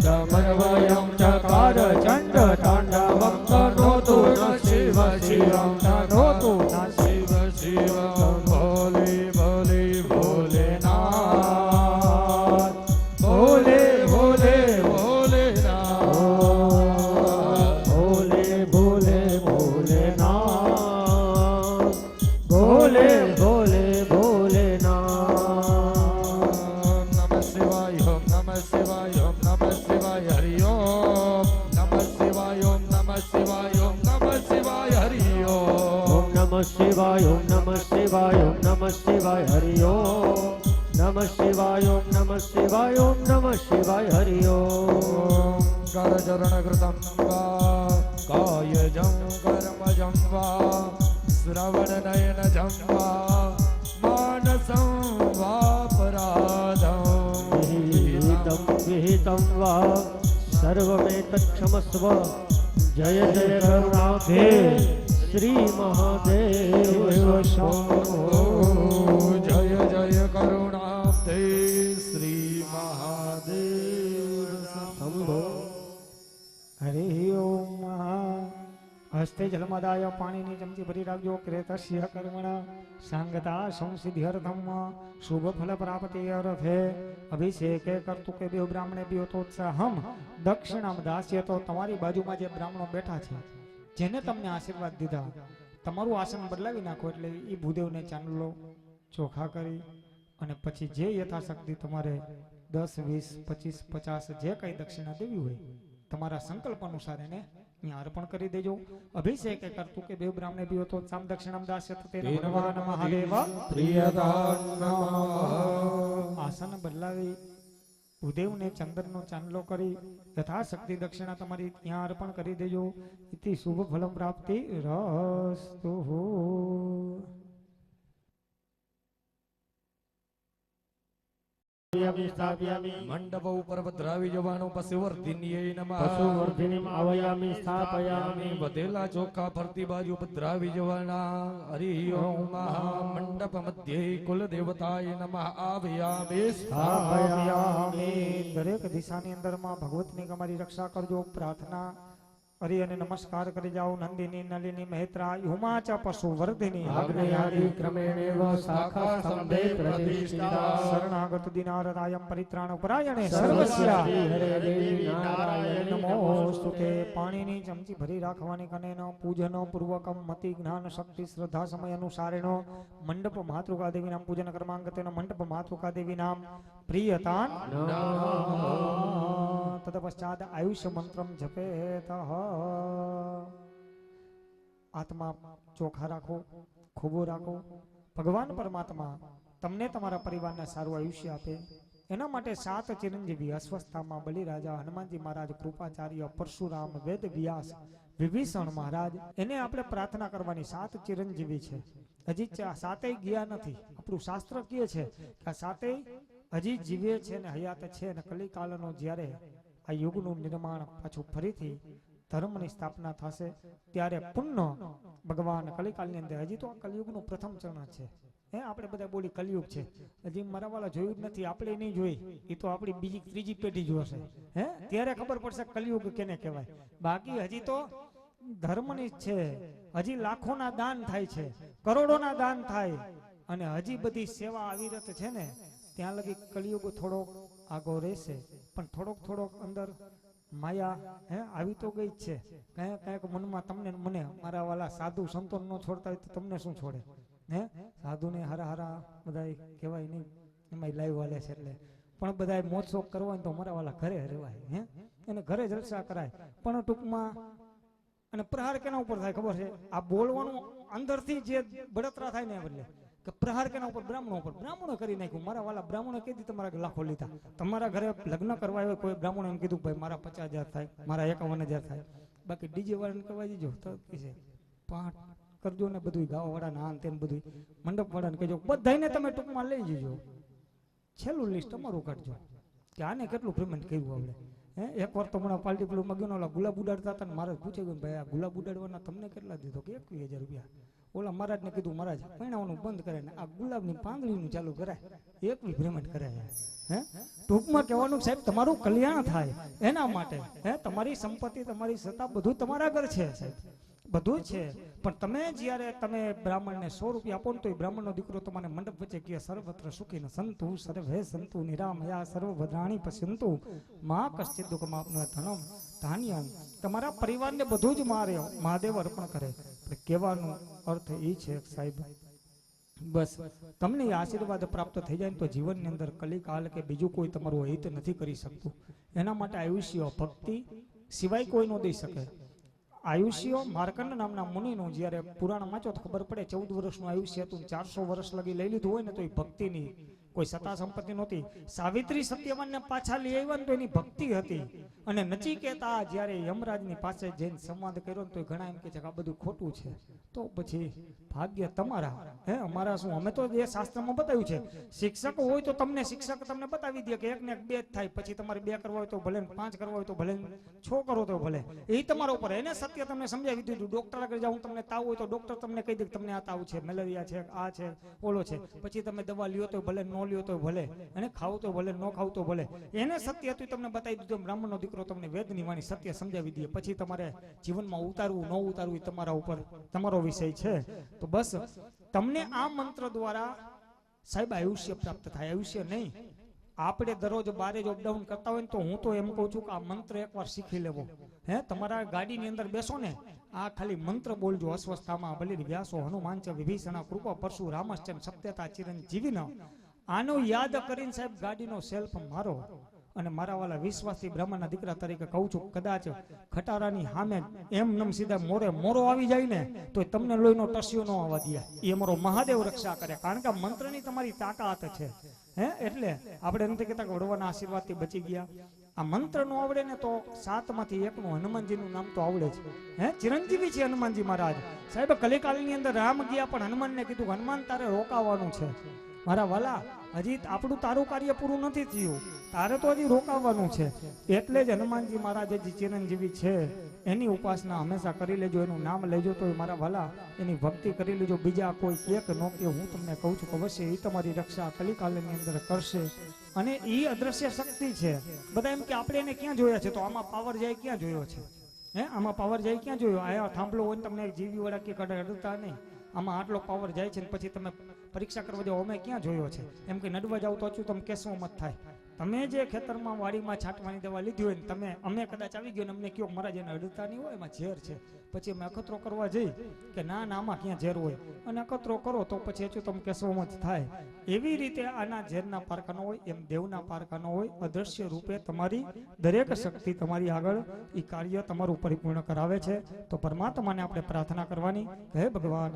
ડમરવયમ ચકાર ચંડ તાંડવમ તનોતુ ન શિવ શિવમ તનોતુ ન શિવ શિવમ ભોલે ભોલે ભોલેનાથ ભોલે ભોલે ભોલેનાથ
ભોલે ભોલે ભોલેનાથ ભોલે ભોલે ભોલેનાથ
નમઃ શિવાય ઓમ નમઃ શિવાય ઓમ નમઃ શિવાય હરિ ઓમ નમઃ શિવાય ઓમ નમઃ શિવાય ઓમ નમઃ શિવાય હરિ ઓમ
ઓમ નમઃ શિવાય ઓમ નમઃ શિવાય ઓમ નમઃ શિવાય હરિ ઓમ નમઃ શિવાય ઓમ નમઃ શિવાય ઓમ નમઃ શિવાય હરિ ઓમ
કરચરણ કૃતમ વા કાયજં કર્મજં વા શ્રવણ નયનજં વા માનસં વાપરાધં
વિહિતમ વિહિતમ વા સર્વમેતત્ક્ષમસ્વ જય જય કરુણાબ્ધે શ્રી મહાદેવ શંભો
જય જય કરુણાબ્ધે શ્રી મહાદેવ
શંભો
હરિ ઓમ હસ્તે જલમદાય પાણીની ચમચી ભરી રાખજો ક્રેતસ્ય કર્મણ સાંગતા સંસિદ્ધ્યર્થમ શુભ ફલ પ્રાપ્તિ અર્થે અભિષેકે કરતુ કે બે બ્રાહ્મણે બ્યોતોત્સાહમ દક્ષિણામ દાસ્ય તો તમારી બાજુમાં જે બ્રાહ્મણો બેઠા છે જેને તમને આશીર્વાદ દીધા તમારું આસન બદલાવી નાખો એટલે એ ભૂદેવને ચાંદલો ચોખા કરી અને પછી જે યથાશક્તિ તમારે 10 20 25 50 જે કઈ દક્ષિણા દેવી હોય તમારા સંકલ્પ અનુસાર એને અહીંયા અર્પણ કરી દેજો અભિષેક કરતું કે દેવ બ્રાહ્મણે પીઓ તો સામ દક્ષિણમ દાસ્ય તે નમઃ મહાદેવ
પ્રિયદાન નમઃ
આસન બદલાવી ભૂદેવને ચંદનનો ચાંદલો કરી યથાશક્તિ દક્ષિણા તમારી ત્યાં અર્પણ કરી દેજો ઇતિ શુભ ફલમ પ્રાપ્તિ રસ્તુ
મંડપ ઉપર પધરાવી જવાનું પશુવર્ધિનીએ નમઃ
પશુવર્ધિનીમ આવયામિ સ્થાપયામિ
વધેલા ચોખા ફરતી બાજુ પધરાવી જવાના હરિ ઓમ મંડપ મધ્યે કુલ દેવતાય નમઃ આવયામિ
સ્થાપયામિ દરેક દિશાની અંદરમાં ભગવતની તમારી રક્ષા કરજો પ્રાર્થના હરિ અને નમસ્કાર કરી જાઓ નંદિની નલિની મહેત્રા યુમા ચ પશુવર્ધિની
આગ્નેયાદિ ક્રમેણેવ શાખા સ્તંભે પ્રતિષ્ઠિતા
શરણાગત દિનારદાયમ પરિત્રાણ પરાયણે
સર્વસ્ય
સર્વસ્યા
શ્રી હરે દેવી નારાયણ
નમોસ્તુતે પાણીની ચમચી ભરી રાખવાની કનેનો પૂજન પૂર્વકમ મતિ જ્ઞાન શક્તિ શ્રદ્ધા સમય અનુસારેનો મંડપ માતૃકા દેવી નામ પૂજન કર્માંગતેનો મંડપ માતૃકા દેવી નામ પ્રિયતાન તદપશ્ચાત આયુષ્ય મંત્રમ જપેતઃ આત્મા ચોખા રાખો ખૂબો રાખો ભગવાન પરમાત્મા તમને તમારા પરિવારને સારું આયુષ્ય આપે એના માટે 7 ચિરંજીવી અસ્વસ્થામાં બલિરાજા હનુમાનજી મહારાજ કૃપાચાર્ય પરશુરામ વેદ વ્યાસ વિભીષણ મહારાજ એને આપણે પ્રાર્થના કરવાની 7 ચિરંજીવી છે હજી 7 ગયા નથી આપણું શાસ્ત્ર કહે છે કે આ 7 હજી જીવે છે ને હયાત છે ને કલિકાલનો જ્યારે આ યુગનું નિર્માણ પાછું ફરીથી ધર્મની સ્થાપના થશે ત્યારે પુનઃ ભગવાન કલિકાલની અંદર હજી તો આ કલિયુગનું પ્રથમ ચરણ છે હે આપણે બધા બોલી કલિયુગ છે હજી મારા વાળા જોયું જ નથી આપણે નહીં જોઈ એ તો આપણી બીજી ત્રીજી પેઢી જોશે હે ત્યારે ખબર પડશે કલિયુગ કેને કહેવાય બાકી હજી તો ધર્મની જ છે હજી લાખોના દાન થાય છે કરોડોના દાન થાય અને હજી બધી સેવા અવિરત છે ને ત્યાં લગી કલિયુગ થોડોક આગો રહેશે પણ થોડોક અંદર માયા હે આવી તો ગઈ જ છે કઈક મનમાં તમને મને મારા વાલા સાધુ સંતો ન છોડતા હોય તો તમને શું છોડે હે સાધુને હારા હારા બધાય કહેવાય નહીં, એમાં લાઈવ વાલે છે એટલે, પણ બધાય મોજ શોખ કરવા હોય તો મારા વાલા ઘરે રહેવાય, હે એને ઘરે જલસા કરાય. પણ ટૂંકમાં અને પ્રહાર કેના ઉપર થાય ખબર છે? આ બોલવાનું અંદરથી જે બળતરા થાય ને એ બદલે કે પ્રહાર કેના ઉપર? બ્રાહ્મણો ઉપર. બ્રાહ્મણો કરી નાખ્યું. મારા વાલા બ્રાહ્મણો કીધી તમારા લાખો લીધા. તમારા ઘરે લગ્ન કરવા આવ્યો કોઈ બ્રાહ્મણો એમ કીધું ભાઈ મારા 50,000 થાય, મારા 51,000 થાય. બાકી ડીજે વાળાને કહેવા દીજો તો છે પાઠ કરજો ને બધું, ગાવા વાળાને આન તેન બધું, મંડપ વાળાને કહેજો, બધાને તમે ટૂંકમાં લઈ જજો. છેલ્લું લિસ્ટ તમારું કાઢજો કે આને કેટલું પેમેન્ટ કર્યું આપણે. હે એક વાર તો હમણાં પાર્ટી પેલું મગ્યો ઓલા ગુલાબ ઉડાડતા હતા ને મારે પૂછે ગયું ભાઈ આ ગુલાબ ઉડાડવાના તમને કેટલા દીધો? કે 21,000 રૂપિયા. ઓલા મહારાજને કીધું મહારાજ પૈણાવાનું બંધ કરે ને આ ગુલાબની પાંદડીનું ચાલુ કરાય, 21 પેમેન્ટ કરાય. હે ટૂંકમાં કહેવાનું સાહેબ તમારું કલ્યાણ થાય એના માટે. હે તમારી સંપત્તિ તમારી સત્તા બધું તમારા ઘર છે સાહેબ, બધું છે. પણ તમે જ્યારે તમે બ્રાહ્મણને 100 રૂપિયા આપો ને તો એ બ્રાહ્મણનો દીકરો તમારે મંડપ વચ્ચે કહે સર્વત્ર સુખીન સંતુ સર્વે સંતુ નિરામયા સર્વભદ્રાણી પશ્યંતુ મા કશ્ચિત દુઃખમાપનો ધનમ ધાન્યમ. તમારા પરિવારને બધું જ મહાદેવ અર્પણ કરે. કહેવાનો અર્થ એ છે સાહેબ બસ તમને એ આશીર્વાદ પ્રાપ્ત થઈ જાય ને તો જીવનની અંદર કલિકાલ કે બીજું કોઈ તમારું હિત નથી કરી શકતું. એના માટે આયુષ્ય ભક્તિ સિવાય કોઈ ન દઈ શકે. આયુષ્ય માર્કંડ નામના મુનિનું જ્યારે પુરાણ વાંચો તો ખબર પડે 14 વર્ષનું આયુષ્ય હતું, 400 વર્ષ લગી લઈ લીધું હોય ને તો એ ભક્તિની કોઈ સત્તા સંપત્તિ નહોતી. સાવિત્રી સત્યવાનને પાછા લઈ આવ્યા ને તો એની ભક્તિ હતી. અને નચિકેતા જ્યારે યમરાજની પાસે જઈને સંવાદ કર્યો ને તો ઘણા એમ કે છે કે આ બધું ખોટું છે. તો પછી ભાગ્ય તમારા, હે અમારા શું? અમે તો એ શાસ્ત્રમાં બતાવ્યું છે શિક્ષક હોય તો તમને શિક્ષક તમને બતાવી દે કે 1 ને 1 2 જ થાય, પછી તમારે 2 કરવા હોય તો ભલે, 5 કરવા હોય તો ભલે, 6 કરો તો ભલે, એ તમારા ઉપર. એને સત્ય તમને સમજાવી દીધું. ડોક્ટર આગળ જાઉં તમને તાવ હોય તો ડોક્ટર તમને કહી દે કે તમને આ તાવ છે, મેલેરિયા છે, આ છે, ઓલો છે. પછી તમે દવા લ્યો તો ભલે, ન લ્યો તો ભલે, અને ખાવ તો ભલે, ન ખાવ તો ભલે. એને સત્ય હતું તમને બતાવી દીધું. બ્રાહ્મણનો દીકરો તમને વેદની વાણી સત્ય સમજાવી દે. પછી તમારે જીવનમાં ઉતારવું ન ઉતારવું એ તમારા ઉપર, તમારો વિષય છે. તો બસ તમને આ મંત્ર દ્વારા સાહેબ આયુષ્ય પ્રાપ્ત થાય. આયુષ્ય નહીં, આપણે દરરોજ બારે જ અપડાઉન કરતા હોય ને તો હું તો એમ કહું છું કે આ મંત્ર એકવાર શીખી લેવો. હે તમારા ગાડીની અંદર બેસો ને આ ખાલી મંત્ર બોલજો. અસ્વસ્થામાં બલિ વ્યાસો હનુમાન ચ વિભીષણ કૃપા પરશુ રામશ્ચંદ સત્યતા ચિરંજીવી. આનું યાદ કરીને સાહેબ ગાડીનો સેલ્ફ મારો. અને મારા વાલા વિશ્વાસથી બ્રાહ્મણના દીકરા તરીકે કહું છું, કદાચ ખટારાની સામે એમ નમ સીધા મોરો આવી જાય ને તો તમને લોહીનો ટસ્યો ન આવવા દે. એ અમારો મહાદેવ રક્ષા કરે, કારણ કે મંત્રની તમારી તાકાત છે. હે એટલે આપણે નથી કહેતા કે વડવાના આશીર્વાદથી બચી ગયા. આ મંત્ર નો આવડે ને તો 7 માંથી 1 નું હનુમાનજીનું નામ તો આવડે છે. હે ચિરંજીવી છે હનુમાનજી મહારાજ. સાહેબ કલિકાલની અંદર રામ ગયા પણ હનુમાનને કીધું હનુમાન તારે રોકાવાનું છે. મારા વાલા હજી આપણું તારું કાર્ય પૂરું નથી થયું, તારે તો હજી રોકાવાનું છે. એટલે જ હનુમાનજી મહારાજ જે ચિરંજીવી છે એની ઉપાસના હંમેશા કરી લેજો, એનું નામ લેજો તો મારા વાલા એની ભક્તિ કરી લેજો. બીજા કોઈ કે ન કે હું તમને કહું છું કે અવશ્ય એ તમારી રક્ષા કલિકાલની અંદર કરશે. અને એ અદ્રશ્ય શક્તિ છે. બધા એમ કે આપણે એને ક્યાં જોયા છે? તો આમાં પાવર જાય ક્યાં જોયો છે? હે આમાં પાવર જાય ક્યાં જોયો? આ થાંભલો હોય તમને જીવી વાળા કે અડતા નહીં. આમાં આટલો પાવર જાય છે ને પછી તમે પરીક્ષા કરવા જાઓ અમે ક્યાં જોયો છે? એમ કે નડવા જાવ તો અચું તમે કેસવો મત થાય. તમે જે ખેતરમાં વાડીમાં છાંટવાની દવા લીધી હોય ને તમે અમે કદાચ આવી ગયો ને અમને કયો મહારાજ એને અડતા નહીં હોય, એમાં ઝેર છે. પછી અમે અખતરો કરવા જઈ કે ના આમાં ક્યાં ઝેર હોય, અને અખતરો કરો તો પછી અચું તમે કેસવો મત થાય. એવી રીતે આના ઝેરના પારખા ન હોય એમ દેવના પારખા ન હોય. અદ્રશ્ય રૂપે તમારી દરેક શક્તિ તમારી આગળ એ કાર્ય તમારું પરિપૂર્ણ કરાવે છે. તો પરમાત્માને આપણે પ્રાર્થના કરવાની, હે ભગવાન,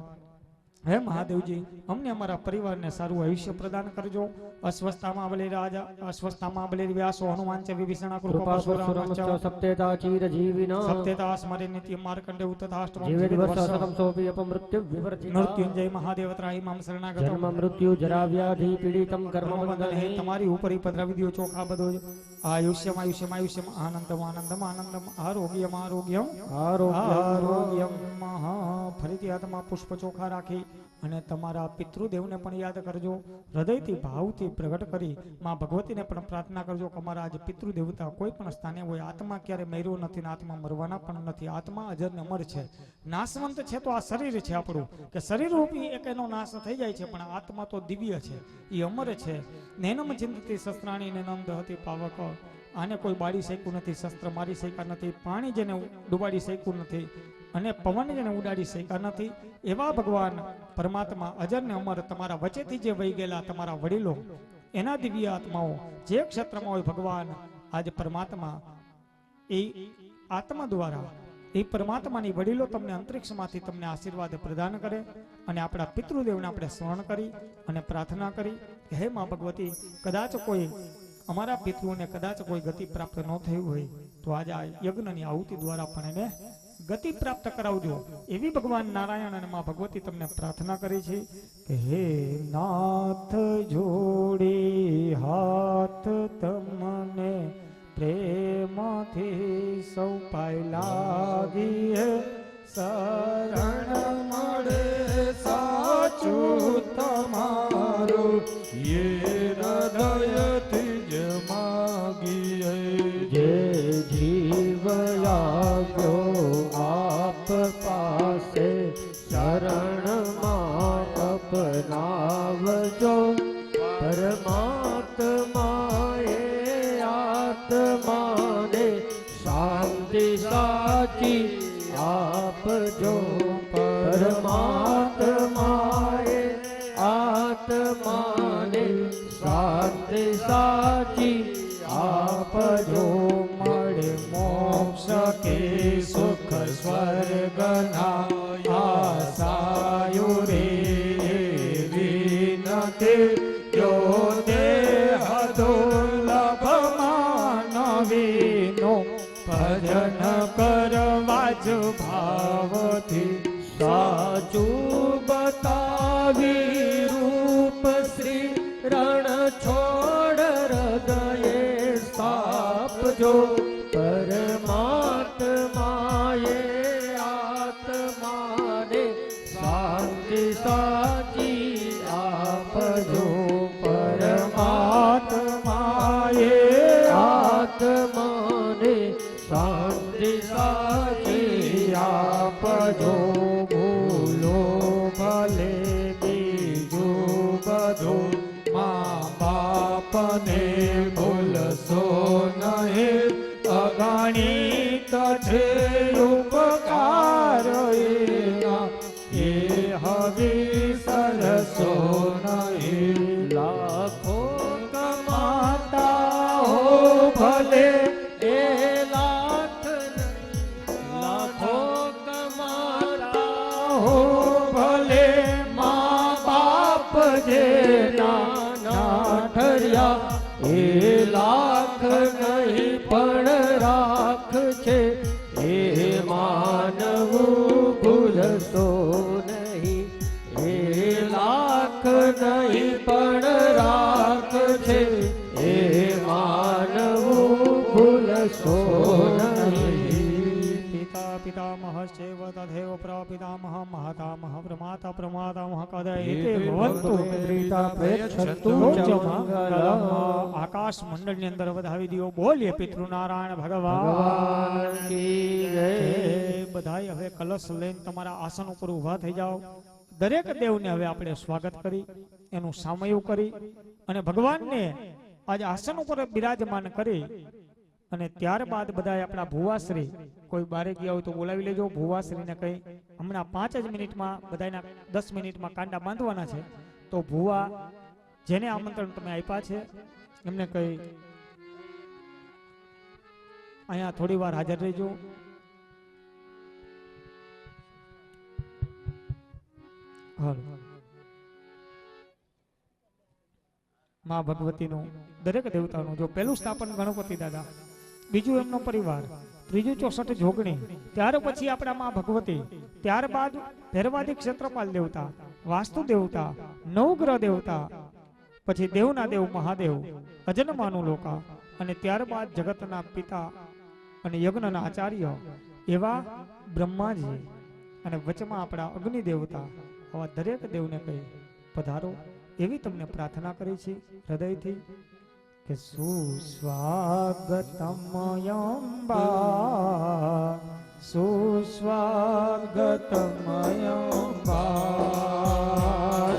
હે મહાદેવજી, અમને અમારા પરિવારને સારું આયુષ્ય પ્રદાન કરજો. અસ્વસ્થામાં બલિ રાજા, અસ્વસ્થામાં બલિ વ્યાસો હનુમાન ચ વિભીષણ કૃપા પરશુરામ
સત્યતા ચિરજીવિના
સત્યતા સ્મરે નિત્ય માર્કંડે ઉતથાષ્ટમ
જીવેદ વર્ષમ સોપી અપમૃત્યુ વિવર્જિતા
મૃત્યુંજય મહાદેવ ત્રાહી મામ શરણાગતમ
જન્મ મૃત્યુ જરા વ્યાધિ પીડિતમ કર્મ બંધન.
હે તમારી ઉપર પધરાવી દો ચોખા બધો આયુષ્યમ આયુષ્યમ આયુષ્યમ આનંદમ આનંદમ આનંદમ આરોગ્યમ આરોગ્યમ આરોગ્યમ. ફરીથી હાથમાં પુષ્પ ચોખા રાખી અને તમારા પિતૃદેવને પણ યાદ કરજો. હૃદયથી ભાવથી પ્રગટ કરી માં ભગવતીને પણ પ્રાર્થના કરજો કે અમારા આજે પિતૃદેવતા કોઈ પણ સ્થાને હોય, આત્મા ક્યારે મર્યો નથી ને આત્મા મરવાના પણ નથી. આત્મા અજર ને અમર છે, નાશવંત છે. તો આ શરીર છે આપણું, કે શરીર રૂપી એક એનો નાશ થઈ જાય છે, પણ આત્મા તો દિવ્ય છે, એ અમર છે. નેનમ ચિંતતી શસ્ત્રાણી ને નંદ હતી પાવક. આને કોઈ બાળી શક્યું નથી, શસ્ત્ર મારી શક્યા નથી, પાણી જેને ડુબાડી શક્યું નથી, અને પવન જેને ઉડાડી શક્યા નથી એવા ભગવાન પરમાત્મા અજર ને અમર તમારા વચ્ચેથી જે વહી ગયેલા તમારા વડીલો એના દિવ્ય આત્માઓ જે ક્ષેત્રમાં હોય ભગવાન આજે પરમાત્મા એ આત્મા દ્વારા એ પરમાત્માની વડીલો તમને અંતરિક્ષમાંથી તમને આશીર્વાદ પ્રદાન કરે અને આપણા પિતૃદેવને આપણે સ્મરણ કરી અને પ્રાર્થના કરી કે હે મા ભગવતી કદાચ કોઈ અમારા પિતૃઓને કદાચ કોઈ ગતિ પ્રાપ્ત ન થયું હોય તો આજે આ યજ્ઞની આહુતિ દ્વારા પણ એને ગતિ પ્રાપ્ત કરાવજો એવી ભગવાન નારાયણ અને મા ભગવતી તમને પ્રાર્થના કરી છે કે હે નાથ જોડી હાથ તમને પ્રેમથી સૌ પાય લાગી હે શરણ મળે સાચું તમારું
ये हृदयથી જ માગીએ
જે જીવ લાગ્યો આપ પાસે શરણમાં અપનાવજો પરમાત્માએ આત્માને શાંતિ સાચી આપજો પરમાત્માએ આત્માને શાંતિ સાચી આપજો મળે મોક્ષ કે સુખ સ્વર્ગના આશાયુ રે વિનતી જો દેહ દુર્લભ માનવીનો ભજન કરવા જ ભાવથી સાચું બતાવી રૂપ શ્રી રણ છોડ હૃદયે સ્થાપજો પરમાત્માએ આત્માને શાંતિ સાચી આપજો પરમાત્માએ આત્માને શાંતિ સાચી આપજો ભૂલો ભલે બીજું બધું મા બાપને ભૂલશો નહીં અગણિત છે ઉપકાર એના એ હવે સરસો નહીં લાખો કમાતા હો ભલે એ લાખ લાખો કમાતા હો ભલે મા બાપ જે નાના ઠર્યા એ લાખ નહીં પણ રાખ છે એ માનવું ભૂલશો નહીં એ લાખ નહીં પણ રાખ છે એ માનવું ભૂલશો નહીં પિતા પિતામહશ્ચૈવ તથૈવ પ્રપિતામહ મહાતામહ પ્રમાતા પ્રમાતામહ કદૈતે ભવન્તુ પિતા પ્રેક્ષન્તુ ચ મંગલમ આકાશ મંડળની અંદર વધાવી દીઓ બોલીએ પિતૃનારાયણ ભગવાન કી જય બધાય હવે કલશ લઈને તમારા આસન ઉપર ઊભા થઈ જાઓ દરેક દેવને હવે આપણે સ્વાગત કરી એનું સામયું કરી અને ભગવાનને આજ આસન ઉપર બિરાજમાન કરી અને ત્યારબાદ બધા આપણા ભુવાશ્રી કોઈ બારે ગયા હોય તો બોલાવી લેજો ભુવાશ્રીને કઈ હમણાં 5 જ મિનિટમાં બધાના 10 મિનિટમાં કાંડા બાંધવાના છે તો ભુવા જેને આમંત્રણ તમે આપ્યા છે એમને કઈ અહીંયા થોડી વાર હાજર રહેજો માં ભગવતીનું દરેક દેવતાનું જો પહેલું સ્થાપન ગણપતિ દાદા બીજું એમનો પરિવાર ત્રીજું 64 જોગણી ત્યાર પછી આપણા માં ભગવતી ત્યારબાદ ભૈરવાદી ક્ષેત્રપાલ દેવતા વાસ્તુ દેવતા નવગ્રહ દેવતા પછી દેવના દેવ મહાદેવ અજન્માનું લોકા અને ત્યારબાદ જગતના પિતા અને યજ્ઞના આચાર્ય એવા બ્રહ્માજી અને વચમાં આપણા અગ્નિ દેવતા આવા દરેક દેવને કહી પધારો એવી તમને પ્રાર્થના કરી છે હૃદયથી કે સુસ્વાગતમ યંબા સુસ્વાગતમ યંબા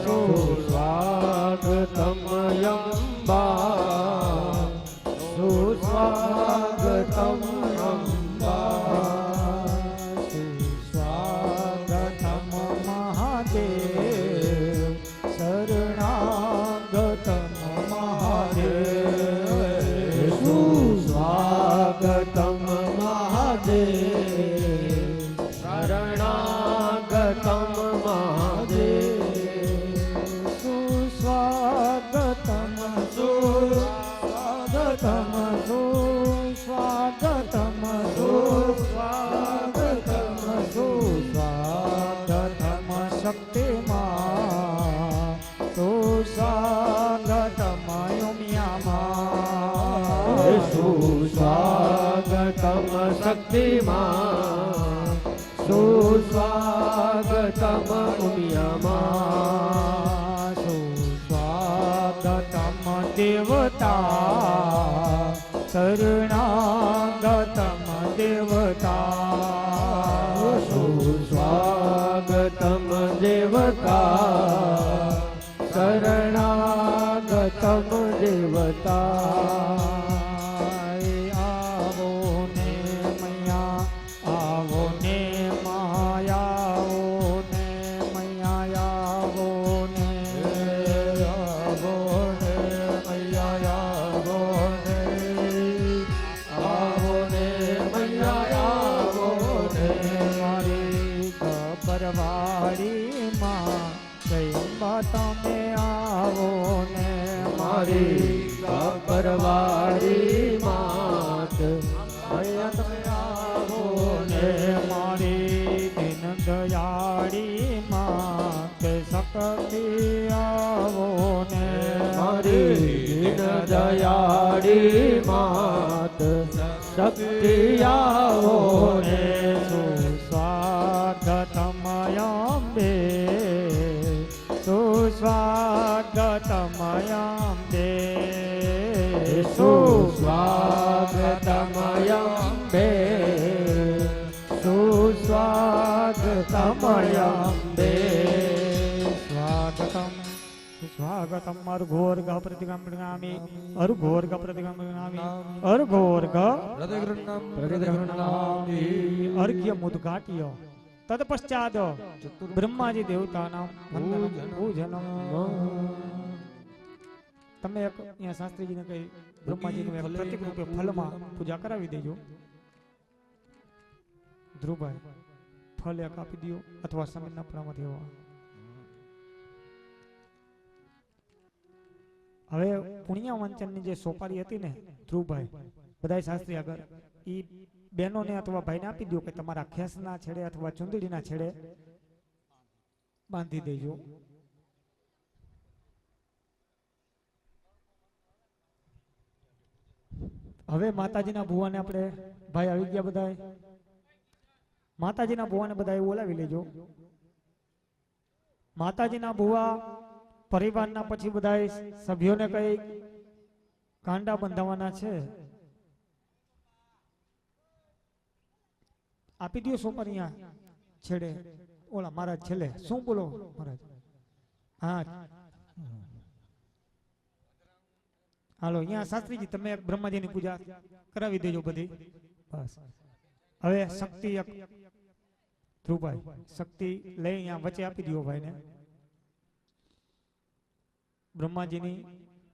સુસ્વાગતમ યંબા સુસ્વાગતમ યંબા
સુસ્વાગતમ ઉમિયામાં
સુસ્વાગતમ શક્તિમાં સુસ્વાગતમ ઉમિયામાં
સુસ્વાગતમ દેવતા શરણાગતમ દેવતા
સુસ્વાગતમ દેવતા શરણાગતમ દેવતા
આવો ને મૈયા આવો ને માયાવો ને મૈયા આવો ને
મૈયા આવો ને
આવો ને મૈયા આવો ને
મારી ગબરવાડી માં જયંબા તમે આવો ને
મારી ગબ્બરવાળી માત મૈયા તમે આવો
ને મારી દિન દયાળી માં કે શક્તિ આવો ને
મારી દીન દયાળી માત શક્તિ આવો ને
સુસ્વાગતમ અંબે સુસ્વાગતમ અંબે
સુસ્વાગતમ અંબે સુસ્વાગતમ અંબે
સ્વાગતમ સ્વાગતમ અર્ઘોર્ઘ પ્રતિગમ્યનામી અર્ઘોર્ઘ પ્રતિગમ્યનામી અર્ઘોર્ઘ
પ્રતિગૃહણામિ
અર્ઘ્ય મુદઘાટ્ય તત્પશ્ચાદ બ્રહ્માજી દેવતાનામ વંદનમ પૂજનમ તમે એક અહીંયા શાસ્ત્રીજીને કઈ બ્રહ્માજીનું એક પ્રતિક રૂપે ફલમાં પૂજા કરાવી દેજો ધ્રુવભાઈ ફલ એક આપી દો અથવા સમીરના ફળામાંથી એવા હવે પુણ્ય વંચનની જે સોપારી હતી ને ધ્રુવભાઈ બધા શાસ્ત્રી આગળ ઈ બહેનોને અથવા ભાઈને આપી દો કે તમારા ખેસના છેડે અથવા ચુંદડીના છેડે બાંધી દેજો હવે માતાજીના ભુવાને આપણે ભાઈ આવી ગયા બધા માતાજીના ભુવાને બધા બોલાવી લેજો માતાજીના ભુવા પરિવારના પછી બધા સભ્યોને કઈ કાંડા બંધાવવાના છે આપી દો સોપરિયા છેડે ઓલા મહારાજ છેલ્લે શું બોલો મહારાજ હા હાલો અહીંયા શાસ્ત્રીજી તમે બ્રહ્માજીની પૂજા કરાવી દેજો બધી બસ હવે શક્તિ એક ધ્રુવભાઈ શક્તિ લઈ અહીંયા વચ્ચે આપી દો ભાઈને બ્રહ્માજીની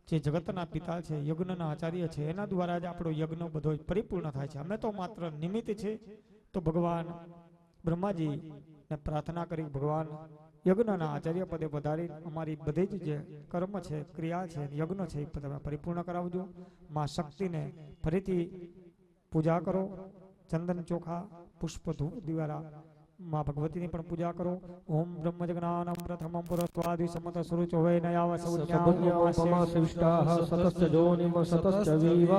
જે જગતના પિતા છે યજ્ઞના આચાર્ય છે એના દ્વારા જ આપણો યજ્ઞ બધો પૂર્ણ થાય છે અમે તો માત્ર નિમિત્ત છે તો ભગવાન બ્રહ્માજી ને પ્રાર્થના કરી ભગવાન યજ્ઞના આચાર્ય પદે પધારી અમારી બધી જ જે કર્મ છે ક્રિયા છે યજ્ઞ છે એ તમે પરિપૂર્ણ કરાવજો માં શક્તિને ફરીથી પૂજા કરો ચંદન ચોખા પુષ્પ ધૂપ દ્વારા માં ભગવતીની પણ પૂજા કરો ઓમ બ્રહ્મ જગનાનમ પ્રથમમ પુરસ્વાદિ સમત સુરુચો વૈ નયાવ
સૌજ્ઞાપમાસિષ્ટાઃ સતસ્ચ જોનિમ સતસ્ચ વિવઃ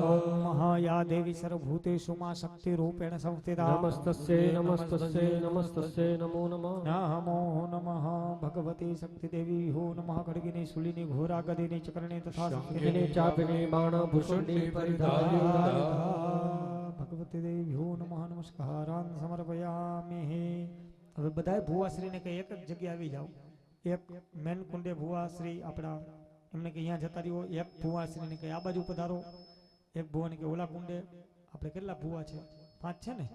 ઓમ મહાયા દેવી સર્વભૂતેષુ માં શક્તિ રૂપેણ સંસ્થિતા
નમસ્તસ્યૈ નમસ્તસ્યૈ નમસ્તસ્યૈ નમો નમઃ
નમો નમઃ ભગવતી શક્તિ દેવી હો નમઃ ખડગિની શૂલિની ઘોરા ગદિની ચક્રની તથા
શક્તિની ચાપિની બાણ ભૂષણની પરિધારી
ભગવતી દેવી હો નમઃ નમસ્કારાન સમર્પયામિ હવે બધાય ભુવાશ્રીને કે એક જ જગ્યાએ આવી જાવ એક મેન કુંડે ભુવાશ્રી આપણા એમને કે અહીંયા જતા રહ્યો એક ભુવાશ્રીને કે આ બાજુ પધારો એક ભુવાને કે ઓલા કુંડે આપણે કેટલા ભુવા છે 5 છે ને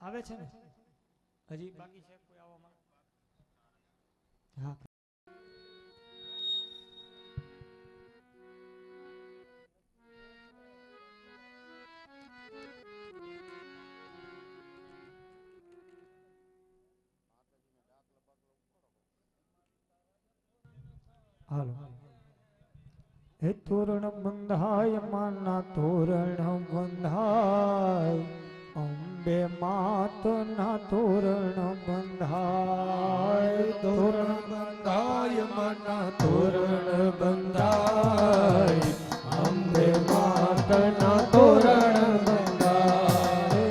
આવે છે ને હજી બાકી છે કોઈ આવવામાં હા હાલો હે તોરણ બંધાય માના તોરણ બંધાય ઓમ અંબે માતના તોરણ બંધાય
તોરણ બંધાય મન તોરણ બંધાય
અંબે માતના તોરણ બંધાય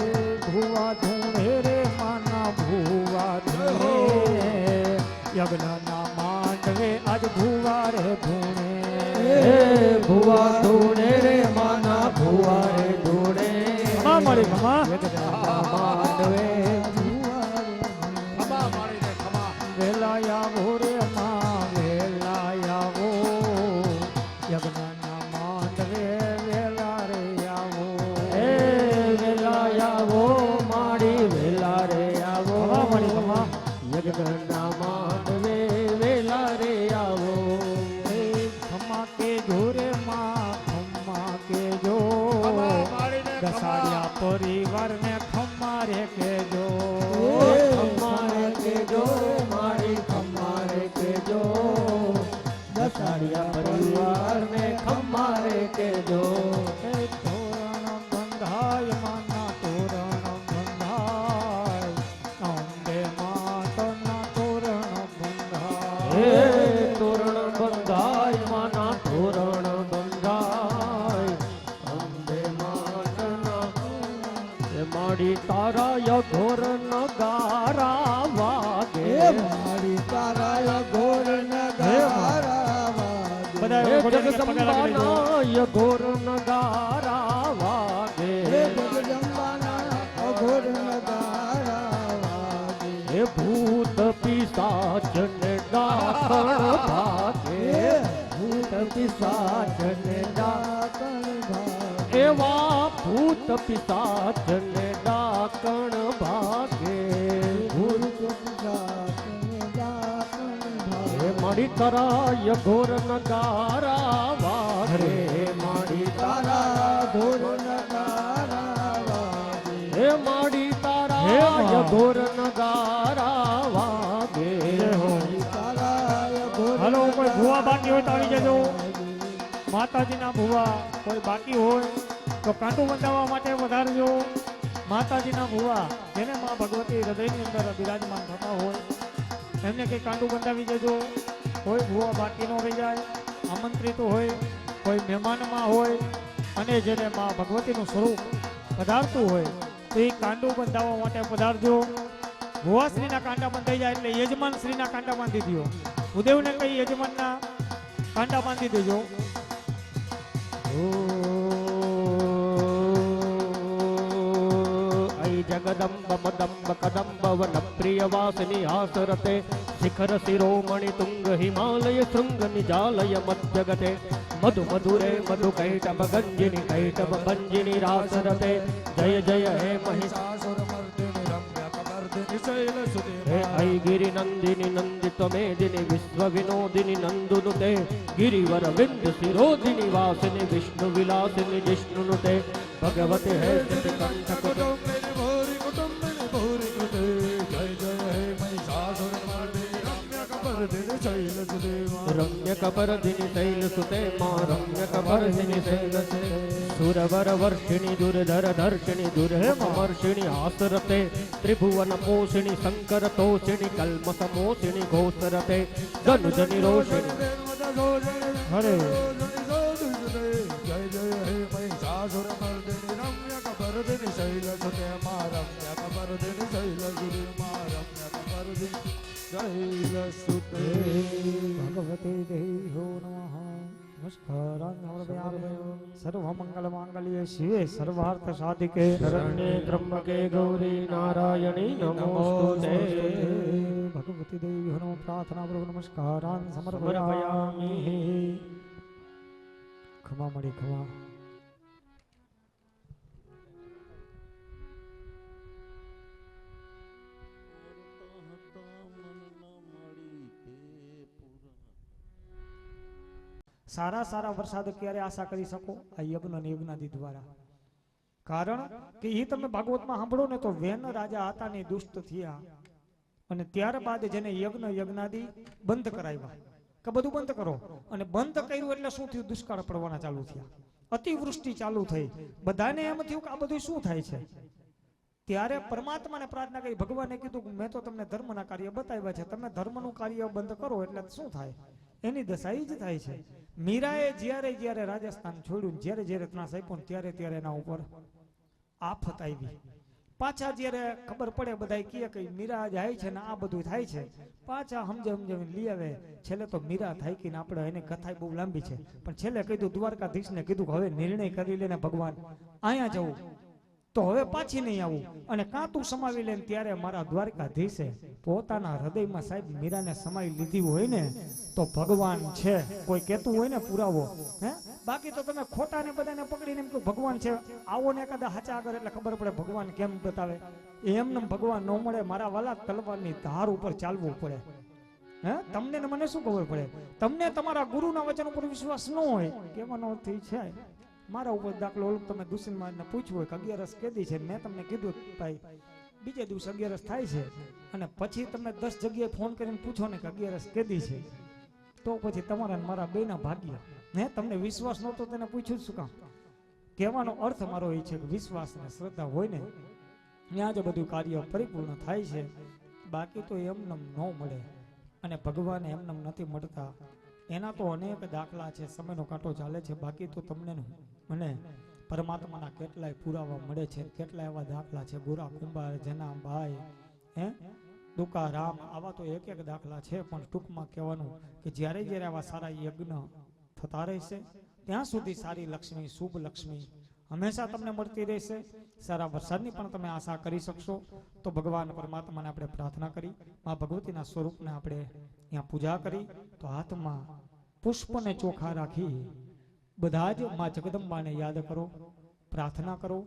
ભુવા ધૂણે રે માના ભુવા ધૂણે યજ્ઞના માંડવે આજ ભુવા રે ધૂણે
ભુવા ધૂણે રે માના ભુવા રે ધૂણે
મળી ખમા
માંડવે
ખમા મારીને ખમા
વેલાયા વો રે માં વેલાયા વો યજ્ઞના માંડવે વેલા રે આવો
એ વેલા આવો માડી વેલા રે આવો
મળી ખમા
યજ્ઞના માંડવે વેલા રે આવો
ખમા કે જો રે માં ખમા કે જો
ખમા મારીને
દસાડિયા પરિવાર ને ખમા રે કેજો
ખમ્મારે કેજો મારી ખમ્મારે કેજો દસાડિયા પરિવાર ને ખમ્મારે કેજો
એ તોરણ બંધાય માના તોરણ બંધાય અંબે માતના તોરણ બંધાય
હે તોરણ બંધાય માના તોરણ બંધાય અંબે માતના એ માડી તારા ઘોર નગારા વાગે
મારી તારા ઘોર નગારા વાગે
બધા
હે
ઘોડીને પગે લાગી લેજો.
જગદંબાના ઘોર નગારા વાગે
જગદંબાના અઘોર નગારા વાગે
હે ભૂત પિશાચ ને ડાકણ ભાગે ભૂત પિશાચ ને
ડાકણ ભાગે
એવા ભૂત પિશાચ ને ડાકણ ભાગે
ભૂત પિશાચને ડાકણ ભાગે
હે માડી કરાય ઘોર નગારા વાગે માડી
તારા ઘોર નગારા વાગે
હે માડી
હે
તારા
માં.
ઘોર નગારા વાગે
તારા ઘોર
હાલો કોઈ ભુવા બાકી હોય તો આવી જજો માતાજીના ભુવા કોઈ બાકી હોય તો કાંટું બંધાવવા માટે વધારજો માતાજીના ભુવા જેને માં ભગવતી હૃદયની અંદર બિરાજમાન થતા હોય એમને કંઈ કાંટું બંધાવી દેજો કોઈ ભુવા બાકી ન રહી જાય આમંત્રિત હોય કોઈ મહેમાનમાં હોય અને જેને માં ભગવતીનું સ્વરૂપ પધારતું હોય તો એ કાંડું બંધાવવા માટે પધારજો ભુવાશ્રીના કાંડા બંધાઈ જાય એટલે યજમાન શ્રીના કાંડા બાંધી દો ઉદેવને કઈ યજમાનના કાંડા બાંધી દેજો
ऐ जगदम्ब मदम्ब कदम्ब वन प्रिय वासिनी आसरते शिखर शिरोमणि तुंग हिमालय शृंग निजालय मध्यगते मधु मधुरे मधु कैटभ गंजिनी कैटभ भंजिनी रासरते जय जय हे
महिषासुरमर्दिनि रम्यकपर्दिनि शैलसुते
हे ऐ गिरिनन्दिनि नन्दित मेदिनि विश्व विनोदिनि नन्दुनुते गिरिवर विंद शिरोदिनि वासिनि विष्णु विलासिनि जिष्णुनुते भगवते हे कंठकुट
कुटुम्बिनि भूरि कृते जय जय हे महिषासुरमर्दिनि रम्यकपर्दिनि शैलसुते
रम्यकपर्दिनि शैलसुते मा रम्यकपर्दिनि शैलसुते सुरवर वर्षिणि दुर्धर धर्षिणि दुर्हेमर्षिणि आसरते त्रिभुवन पोषिणि शंकर तोषिणि कल्मष मोषिणि घोषरते धनुजनि रोषिणि
હરે
जय जय हे महिषासुरमर्दिनि रम्यकपर्दिनि शैलसुते मा रम्यकपर्दिनि शैलसुते मा रम्यकपर्दिनि शैलसुते
ભગવતે દેહો નમઃ નમસ્કારાન સર્વમંગલમાંગલ્યે શિવે સર્વાર્થ સાધિકે
शरण्ये त्र्यंबके गौरी नारायणी नमोस्तुते
ભગવતી દેવીનો પ્રાર્થના પૂર્વક નમસ્કારાન
સમર્પયામિ.
સમર્પયામિ ખમા મળી ખમા સારા સારા વરસાદ ક્યારે આશા કરી શકો આ યજ્ઞ અને યજ્ઞાદિ દ્વારા કારણ કે એ તમે ભાગવતમાં સાંભળો ને તો વેન રાજા હતા ને દુષ્ટ થયા અને ત્યારબાદ જેને યજ્ઞ યજ્ઞાદિ બંધ કરાવ્યા કે બધું બંધ કરો અને બંધ કર્યું એટલે શું થયું દુષ્કાળ પડવાના ચાલુ થયા અતિવૃષ્ટિ ચાલુ થઈ બધાને એમ થયું કે આ બધું શું થાય છે ત્યારે પરમાત્માને પ્રાર્થના કરી. ભગવાને કીધું કે મેં તો તમને ધર્મના કાર્ય બતાવ્યા છે, તમે ધર્મનું કાર્ય બંધ કરો એટલે શું થાય? એની દશા ઈ જ થાય છે. મીરાએ જ્યારે જ્યારે રાજસ્થાન છોડ્યું, જ્યારે જ્યારે ત્રાસ આપ્યો ને ત્યારે ત્યારે એના ઉપર આફત આવી. પાછા જ્યારે ખબર પડે બધા કહે કે મીરા જાય છે ને આ બધું થાય છે, પાછા સમજાવીને લઈ આવે. છેલ્લે તો મીરા થાય કે આપણે એની કથા બહુ લાંબી છે, પણ છેલ્લે કીધું દ્વારકાધીશને કીધું કે હવે નિર્ણય કરી લેને ભગવાન, અહીંયા જવું તો હવે પાછી નહીં આવું, અને કાં તું સમાવી લે. ત્યારે મારા દ્વારકાધીશે પોતાના હૃદયમાં સાહેબ મીરાને સમાવી લીધી હોય ને તો ભગવાન છે કોઈ કહેતું હોય ને પુરાવો, હે બાકી તો તમે ખોટા ને બધાને પકડીને એમ કે ભગવાન છે, આવો ને કદાચ હાચા આગળ એટલે ખબર પડે ભગવાન કેમ બતાવે. એમને ભગવાન ન મળે મારા વાલા, તલવારની ધાર ઉપર ચાલવું પડે. હે તમને ને મને શું ખબર પડે? તમને તમારા ગુરુના વચન ઉપર વિશ્વાસ ન હોય કેવાનો અર્થ છે. મારા ઉપર દાખલો ઓલું તમે દુશ્મનને પૂછવું હોય કે 11 કેદી છે, મેં તમને કીધું ભાઈ બીજે દિવસ 11 થાય છે, અને પછી તમે 10 જગ્યાએ ફોન કરીને પૂછો ને કે 11 કેદી છે, તો પછી તમારા મારા બેના ભાગ્ય. હે તમને વિશ્વાસ નહોતો તેને પૂછ્યું શું કામ? કહેવાનો અર્થ મારો એ છે કે વિશ્વાસ અને શ્રદ્ધા હોય ને ત્યાં જ બધું કાર્ય પરિપૂર્ણ થાય છે, બાકી તો એમને ન મળે. અને ભગવાન એમને નથી મળતા. એના તો અનેક દાખલા છે, સમયનો કાંટો ચાલે છે, બાકી તો તમને મને પરમાત્માના કેટલાય પુરાવા મળે છે, કેટલાય એવા દાખલા છે. ગોરા કુંભાર, જના ભાઈ, હે દુકારામ, આવા તો એક એક દાખલા છે. પણ ટૂંકમાં કહેવાનું કે જ્યારે જ્યારે આવા સારા યજ્ઞ થતા રહેશે ત્યાં સુધી સારી લક્ષ્મી, શુભ લક્ષ્મી હંમેશા તમને મળતી રહેશે. સારા વરસાદની પણ તમે આશા કરી શકશો. તો ભગવાન પરમાત્માને આપણે પ્રાર્થના કરી, મા ભગવતીના સ્વરૂપને આપણે અહીંયા પૂજા કરી. તો હાથમાં પુષ્પને ચોખા રાખી બધા જ મા જગદંબાને યાદ કરો, પ્રાર્થના કરો.